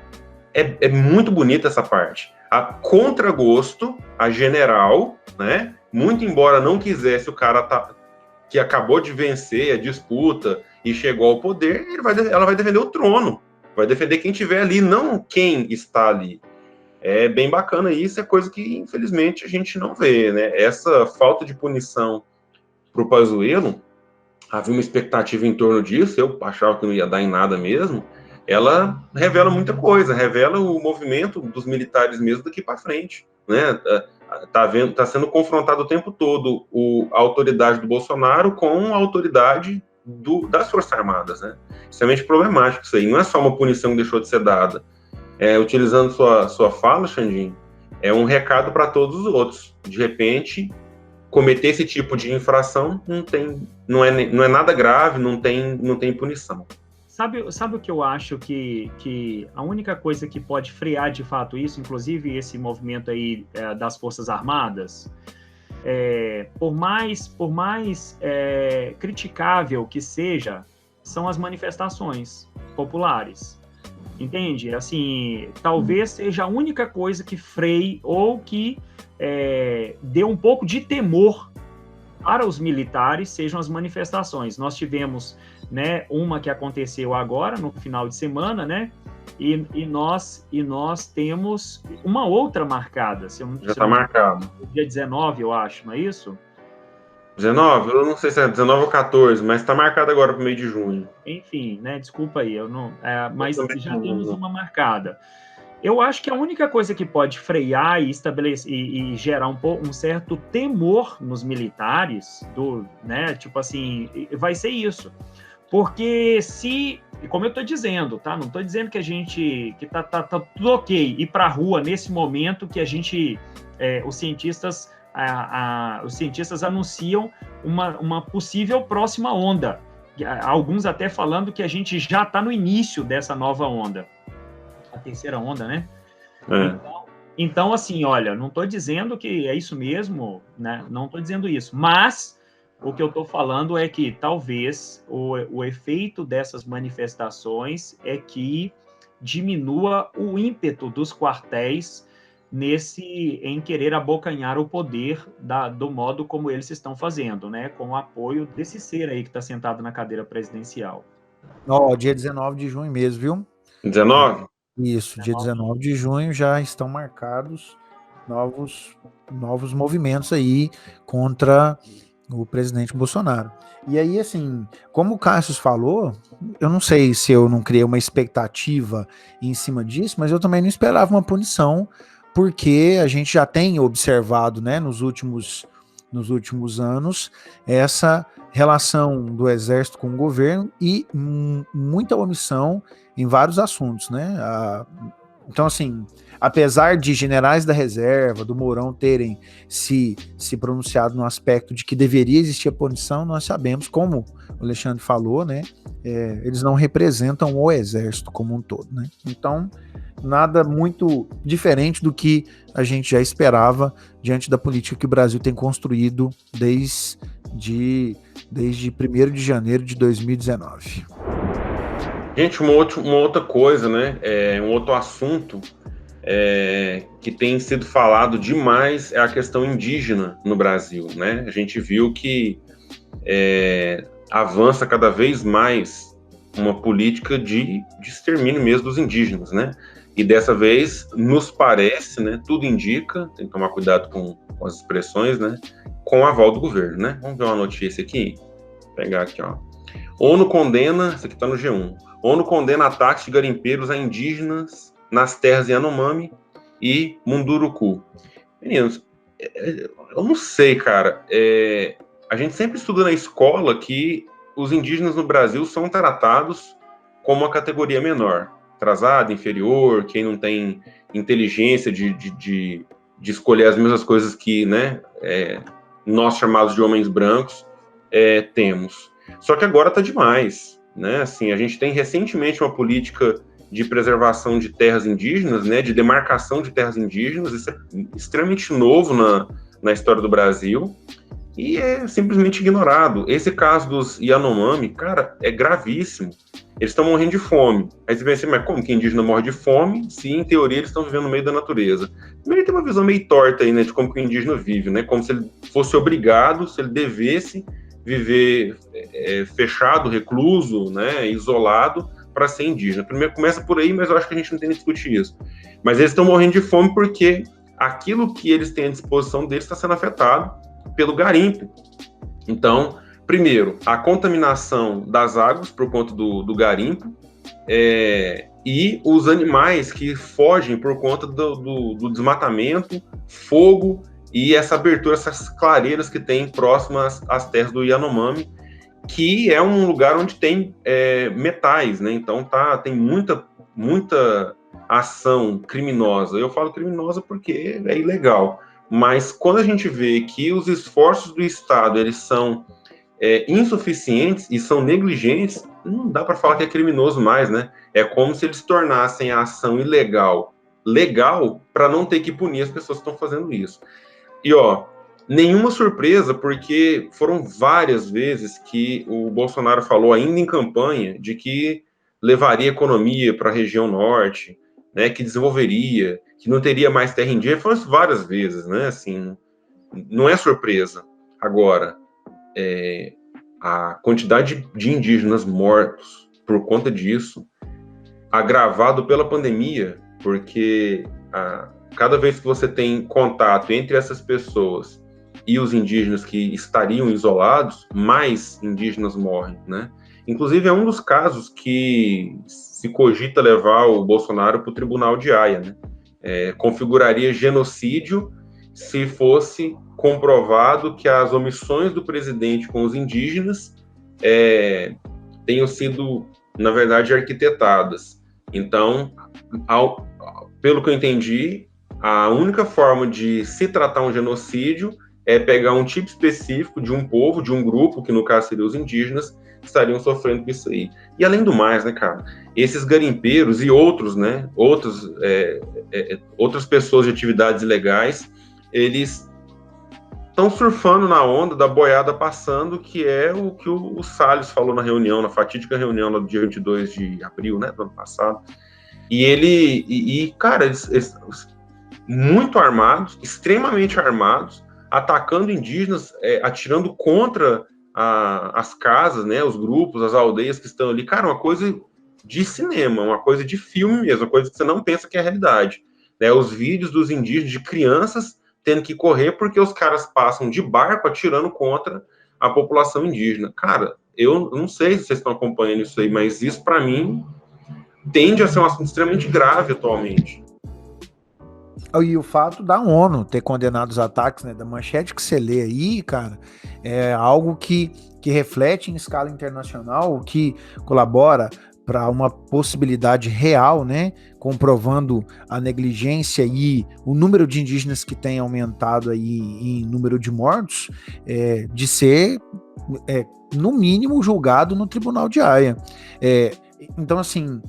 É muito bonita essa parte. A contragosto, a general, né, muito embora não quisesse o cara que acabou de vencer a disputa e chegou ao poder, ela vai defender o trono, vai defender quem estiver ali, não quem está ali. É bem bacana isso, é coisa que infelizmente a gente não vê, né? Essa falta de punição para o Pazuello, havia uma expectativa em torno disso, eu achava que não ia dar em nada mesmo, ela revela muita coisa, revela o movimento dos militares mesmo daqui para frente, né? Tá sendo confrontado o tempo todo a autoridade do Bolsonaro com a autoridade das Forças Armadas, né? Extremamente problemático isso aí, não é só uma punição que deixou de ser dada. Utilizando sua fala, Xandinho, é um recado para todos os outros. De repente, cometer esse tipo de infração não é nada grave, não tem punição. Sabe o que eu acho que a única coisa que pode frear de fato isso, inclusive esse movimento aí das Forças Armadas, por mais criticável que seja, são as manifestações populares. Entende? Assim, talvez seja a única coisa que freie ou que dê um pouco de temor para os militares, sejam as manifestações. Nós tivemos, né, uma que aconteceu agora, no final de semana, né? E nós temos uma outra marcada. Já está marcado. Dia 19, eu acho, não é isso? 19? Eu não sei se é 19 ou 14, mas está marcado agora para o meio de junho. Enfim, né? Desculpa aí, mas já temos uma marcada. Eu acho que a única coisa que pode frear e estabelecer e gerar um certo temor nos militares, né, tipo assim, vai ser isso. Porque como eu estou dizendo, tá? Não estou dizendo que que tá tudo ok ir para a rua nesse momento que a gente, os cientistas anunciam uma possível próxima onda. Alguns até falando que a gente já está no início dessa nova onda. A terceira onda, né? Então, assim, olha, não estou dizendo que é isso mesmo, né? Não estou dizendo isso, mas o que eu estou falando é que talvez o efeito dessas manifestações é que diminua o ímpeto dos quartéis em querer abocanhar o poder do modo como eles estão fazendo, né? Com o apoio desse ser aí que está sentado na cadeira presidencial. Dia 19 de junho mesmo, viu? 19? Isso, dia 19 de junho já estão marcados novos movimentos aí contra o presidente Bolsonaro. E aí, assim, como o Cassius falou, eu não sei se eu não criei uma expectativa em cima disso, mas eu também não esperava uma punição, porque a gente já tem observado, né, nos últimos anos, essa relação do Exército com o governo e muita omissão em vários assuntos, né? Então, assim, apesar de generais da reserva, do Mourão terem se pronunciado no aspecto de que deveria existir a punição, nós sabemos, como o Alexandre falou, né? Eles não representam o Exército como um todo, né? Então, nada muito diferente do que a gente já esperava diante da política que o Brasil tem construído desde 1º de janeiro de 2019. Gente, uma outra coisa, né? Um outro assunto que tem sido falado demais é a questão indígena no Brasil, né? A gente viu que avança cada vez mais uma política de extermínio mesmo dos indígenas, né? E dessa vez, nos parece, né? Tudo indica, tem que tomar cuidado com as expressões, né? Com o aval do governo, né? Vamos ver uma notícia aqui? Vou pegar aqui, ó. ONU condena, isso aqui tá no G1, ONU condena ataques de garimpeiros a indígenas nas terras Yanomami e Munduruku. Meninos, eu não sei, cara. A gente sempre estuda na escola que os indígenas no Brasil são tratados como uma categoria menor, atrasada, inferior, quem não tem inteligência de escolher as mesmas coisas que, né, nós chamados de homens brancos temos. Só que agora tá demais, né? Assim, a gente tem recentemente uma política de preservação de terras indígenas, né? De demarcação de terras indígenas. Isso é extremamente novo na história do Brasil e é simplesmente ignorado. Esse caso dos Yanomami, cara, é gravíssimo. Eles estão morrendo de fome. Aí você pensa, mas como que indígena morre de fome se, em teoria, eles estão vivendo no meio da natureza? Primeiro, tem uma visão meio torta aí, né? De como que o indígena vive, né? Como se ele fosse obrigado, se ele devesse viver fechado, recluso, né, isolado, para ser indígena. Primeiro começa por aí, mas eu acho que a gente não tem que discutir isso. Mas eles estão morrendo de fome porque aquilo que eles têm à disposição deles está sendo afetado pelo garimpo. Então, primeiro, a contaminação das águas por conta do garimpo e os animais que fogem por conta do desmatamento, fogo e essa abertura, essas clareiras que tem próximas às terras do Yanomami, que é um lugar onde tem metais, né? Então tem muita ação criminosa. Eu falo criminosa porque é ilegal, mas quando a gente vê que os esforços do Estado eles são insuficientes e são negligentes, não dá para falar que é criminoso mais, né? É como se eles tornassem a ação ilegal legal para não ter que punir as pessoas que estão fazendo isso. E, nenhuma surpresa, porque foram várias vezes que o Bolsonaro falou, ainda em campanha, de que levaria economia para a região norte, né, que desenvolveria, que não teria mais terra indígena. Foram várias vezes, né, assim, não é surpresa. Agora, a quantidade de indígenas mortos por conta disso, agravado pela pandemia, porque cada vez que você tem contato entre essas pessoas e os indígenas que estariam isolados, mais indígenas morrem, né? Inclusive, é um dos casos que se cogita levar o Bolsonaro para o Tribunal de Haia, né? Configuraria genocídio se fosse comprovado que as omissões do presidente com os indígenas tenham sido, na verdade, arquitetadas. Então, pelo que eu entendi, a única forma de se tratar um genocídio é pegar um tipo específico de um povo, de um grupo, que no caso seriam os indígenas, que estariam sofrendo com isso aí. E além do mais, né, cara, esses garimpeiros e outros, né, outras pessoas de atividades ilegais, eles estão surfando na onda da boiada passando, que é o que o Salles falou na reunião, na fatídica reunião no dia 22 de abril, né, do ano passado. E cara, eles muito armados, extremamente armados, atacando indígenas, atirando contra as casas, né, os grupos, as aldeias que estão ali. Cara, uma coisa de cinema, uma coisa de filme mesmo, uma coisa que você não pensa que é a realidade. Né? Os vídeos dos indígenas, de crianças, tendo que correr porque os caras passam de barco atirando contra a população indígena. Cara, eu não sei se vocês estão acompanhando isso aí, mas isso, para mim, tende a ser um assunto extremamente grave atualmente. E o fato da ONU ter condenado os ataques, né, da manchete que você lê aí, cara, é algo que reflete em escala internacional, o que colabora para uma possibilidade real, né, comprovando a negligência e o número de indígenas que tem aumentado aí em número de mortos, de ser, no mínimo, julgado no Tribunal de Haia. Então, assim,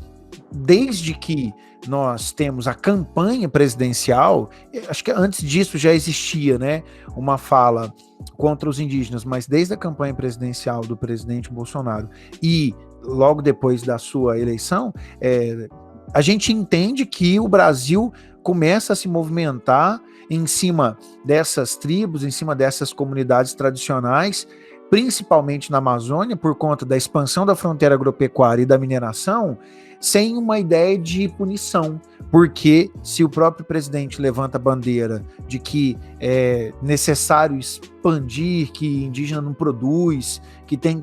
desde que nós temos a campanha presidencial, acho que antes disso já existia, né, uma fala contra os indígenas, mas desde a campanha presidencial do presidente Bolsonaro e logo depois da sua eleição, a gente entende que o Brasil começa a se movimentar em cima dessas tribos, em cima dessas comunidades tradicionais, principalmente na Amazônia, por conta da expansão da fronteira agropecuária e da mineração, sem uma ideia de punição, porque se o próprio presidente levanta a bandeira de que é necessário expandir, que indígena não produz, que tem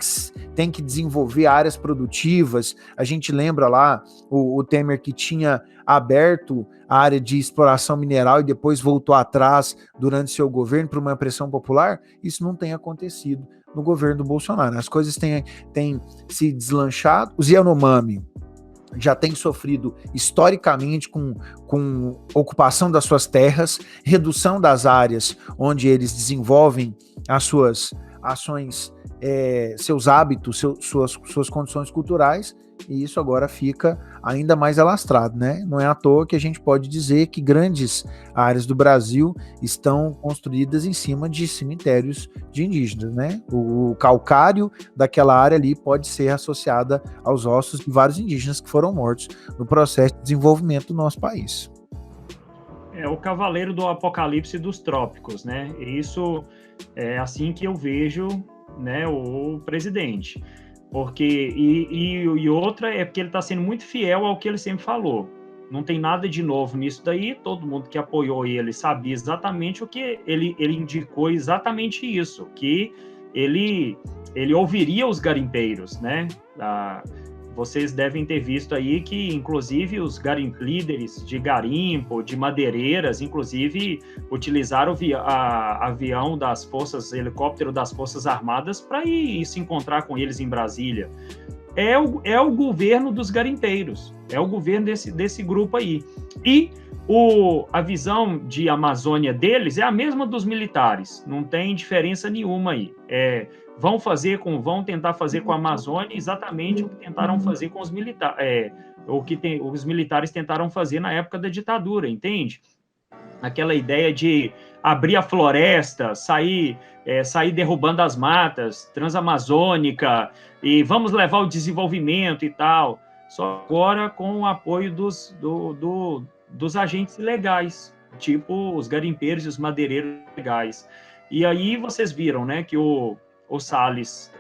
que desenvolver áreas produtivas, a gente lembra lá o Temer que tinha aberto a área de exploração mineral e depois voltou atrás durante seu governo por uma pressão popular, isso não tem acontecido no governo do Bolsonaro. As coisas têm se deslanchado. Os Yanomami já tem sofrido historicamente com ocupação das suas terras, redução das áreas onde eles desenvolvem as suas ações, seus hábitos, suas condições culturais, e isso agora fica ainda mais alastrado, né? Não é à toa que a gente pode dizer que grandes áreas do Brasil estão construídas em cima de cemitérios de indígenas, né? O calcário daquela área ali pode ser associada aos ossos de vários indígenas que foram mortos no processo de desenvolvimento do nosso país. É o cavaleiro do apocalipse dos trópicos, né? E isso é assim que eu vejo, né, o presidente. Porque, e outra é porque ele está sendo muito fiel ao que ele sempre falou. Não tem nada de novo nisso daí, todo mundo que apoiou ele sabia exatamente o que ele indicou, exatamente isso, que ele ouviria os garimpeiros, né? Vocês devem ter visto aí que, inclusive, os líderes de garimpo, de madeireiras, inclusive, utilizaram avião das forças, helicóptero das Forças Armadas para ir se encontrar com eles em Brasília. É o governo dos garimpeiros, é o governo desse grupo aí. E a visão de Amazônia deles é a mesma dos militares, não tem diferença nenhuma aí. Vão tentar fazer com a Amazônia exatamente o que tentaram fazer com os militares, os militares tentaram fazer na época da ditadura, entende? Aquela ideia de abrir a floresta, sair derrubando as matas, transamazônica, e vamos levar o desenvolvimento e tal, só agora com o apoio dos agentes legais, tipo os garimpeiros e os madeireiros legais. E aí vocês viram, né, que o Salles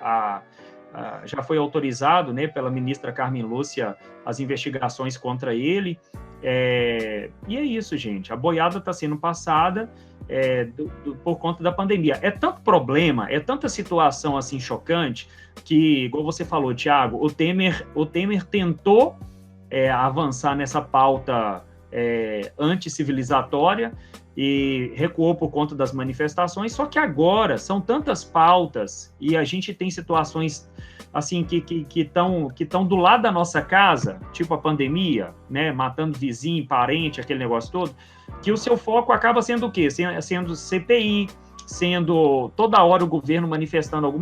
já foi autorizado, né, pela ministra Carmen Lúcia as investigações contra ele, e é isso, gente, a boiada está sendo passada por conta da pandemia. É tanto problema, é tanta situação assim chocante, que, igual você falou, Thiago, o Temer tentou avançar nessa pauta anticivilizatória e recuou por conta das manifestações, só que agora são tantas pautas e a gente tem situações assim que estão do lado da nossa casa, tipo a pandemia, né, matando vizinho, parente, aquele negócio todo, que o seu foco acaba sendo o quê? Sendo CPI, sendo toda hora o governo manifestando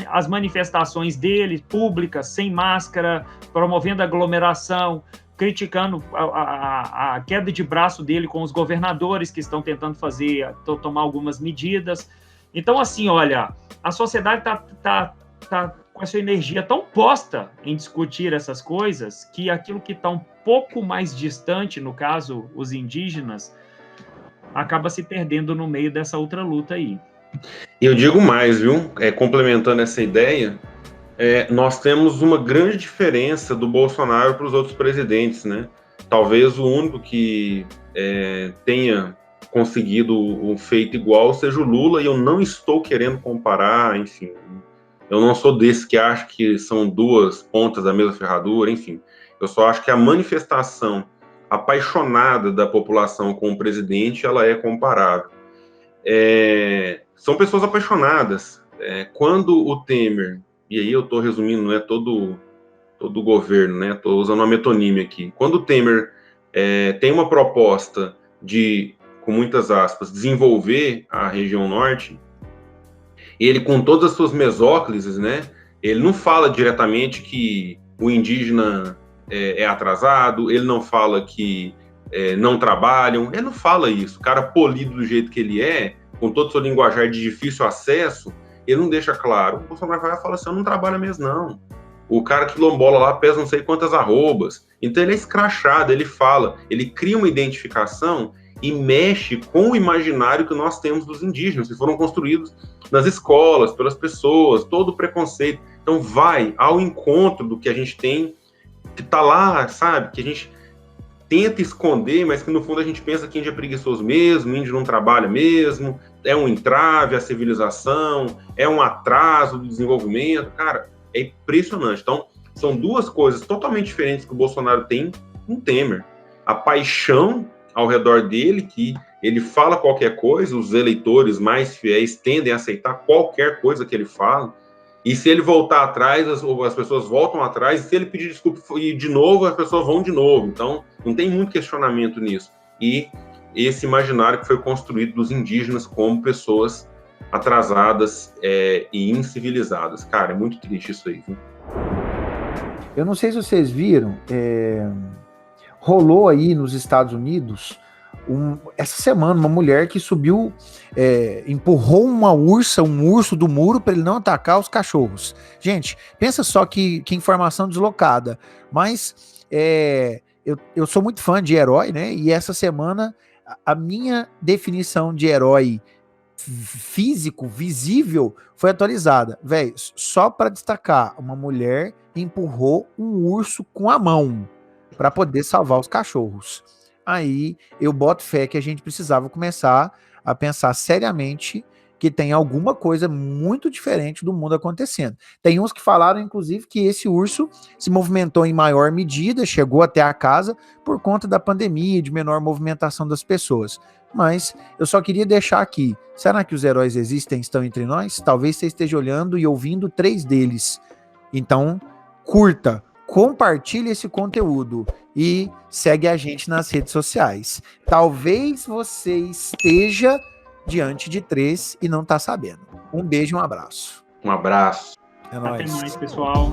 as manifestações dele, públicas, sem máscara, promovendo aglomeração, criticando a queda de braço dele com os governadores que estão tentando tomar algumas medidas. Então, assim, olha, a sociedade tá com essa energia tão posta em discutir essas coisas que aquilo que está um pouco mais distante, no caso, os indígenas, acaba se perdendo no meio dessa outra luta aí. E eu digo mais, viu? Complementando essa ideia, nós temos uma grande diferença do Bolsonaro para os outros presidentes, né? Talvez o único que tenha conseguido um feito igual seja o Lula, e eu não estou querendo comparar, enfim. Eu não sou desse que acha que são duas pontas da mesma ferradura, enfim. Eu só acho que a manifestação apaixonada da população com o presidente, ela é comparável. São pessoas apaixonadas. Quando o Temer, e aí eu estou resumindo, não é todo o governo, né? Estou usando uma metonímia aqui. Quando o Temer tem uma proposta de, com muitas aspas, desenvolver a região norte, ele, com todas as suas mesóclises, né? Ele não fala diretamente que o indígena é atrasado, ele não fala que não trabalham, ele não fala isso. O cara polido do jeito que ele com todo o seu linguajar de difícil acesso, ele não deixa claro. O Bolsonaro vai falar assim, eu não trabalho mesmo, não. O cara quilombola lá pesa não sei quantas arrobas. Então ele é escrachado, ele fala, ele cria uma identificação e mexe com o imaginário que nós temos dos indígenas, que foram construídos nas escolas, pelas pessoas, todo o preconceito. Então vai ao encontro do que a gente tem, que tá lá, sabe? Que a gente tenta esconder, mas que no fundo a gente pensa que índio é preguiçoso mesmo, índio não trabalha mesmo, é um entrave à civilização, é um atraso do desenvolvimento. Cara, é impressionante. Então, são duas coisas totalmente diferentes que o Bolsonaro tem com o Temer. A paixão ao redor dele, que ele fala qualquer coisa, os eleitores mais fiéis tendem a aceitar qualquer coisa que ele fala, e se ele voltar atrás, as pessoas voltam atrás, e se ele pedir desculpa e de novo, as pessoas vão de novo. Então, não tem muito questionamento nisso. E esse imaginário que foi construído dos indígenas como pessoas atrasadas e incivilizadas. Cara, é muito triste isso aí, viu? Eu não sei se vocês viram, rolou aí nos Estados Unidos, essa semana, uma mulher que subiu, empurrou um urso do muro para ele não atacar os cachorros. Gente, pensa só que informação deslocada. Mas eu sou muito fã de herói, né? E essa semana a minha definição de herói físico, visível, foi atualizada. Véi, só para destacar, uma mulher empurrou um urso com a mão para poder salvar os cachorros. Aí eu boto fé que a gente precisava começar a pensar seriamente que tem alguma coisa muito diferente do mundo acontecendo. Tem uns que falaram, inclusive, que esse urso se movimentou em maior medida, chegou até a casa por conta da pandemia, de menor movimentação das pessoas. Mas eu só queria deixar aqui, será que os heróis existem, estão entre nós? Talvez você esteja olhando e ouvindo 3 deles. Então, curta, compartilhe esse conteúdo e segue a gente nas redes sociais. Talvez você esteja diante de 3 e não está sabendo. Um beijo e um abraço. Um abraço. É nóis. Até mais, pessoal.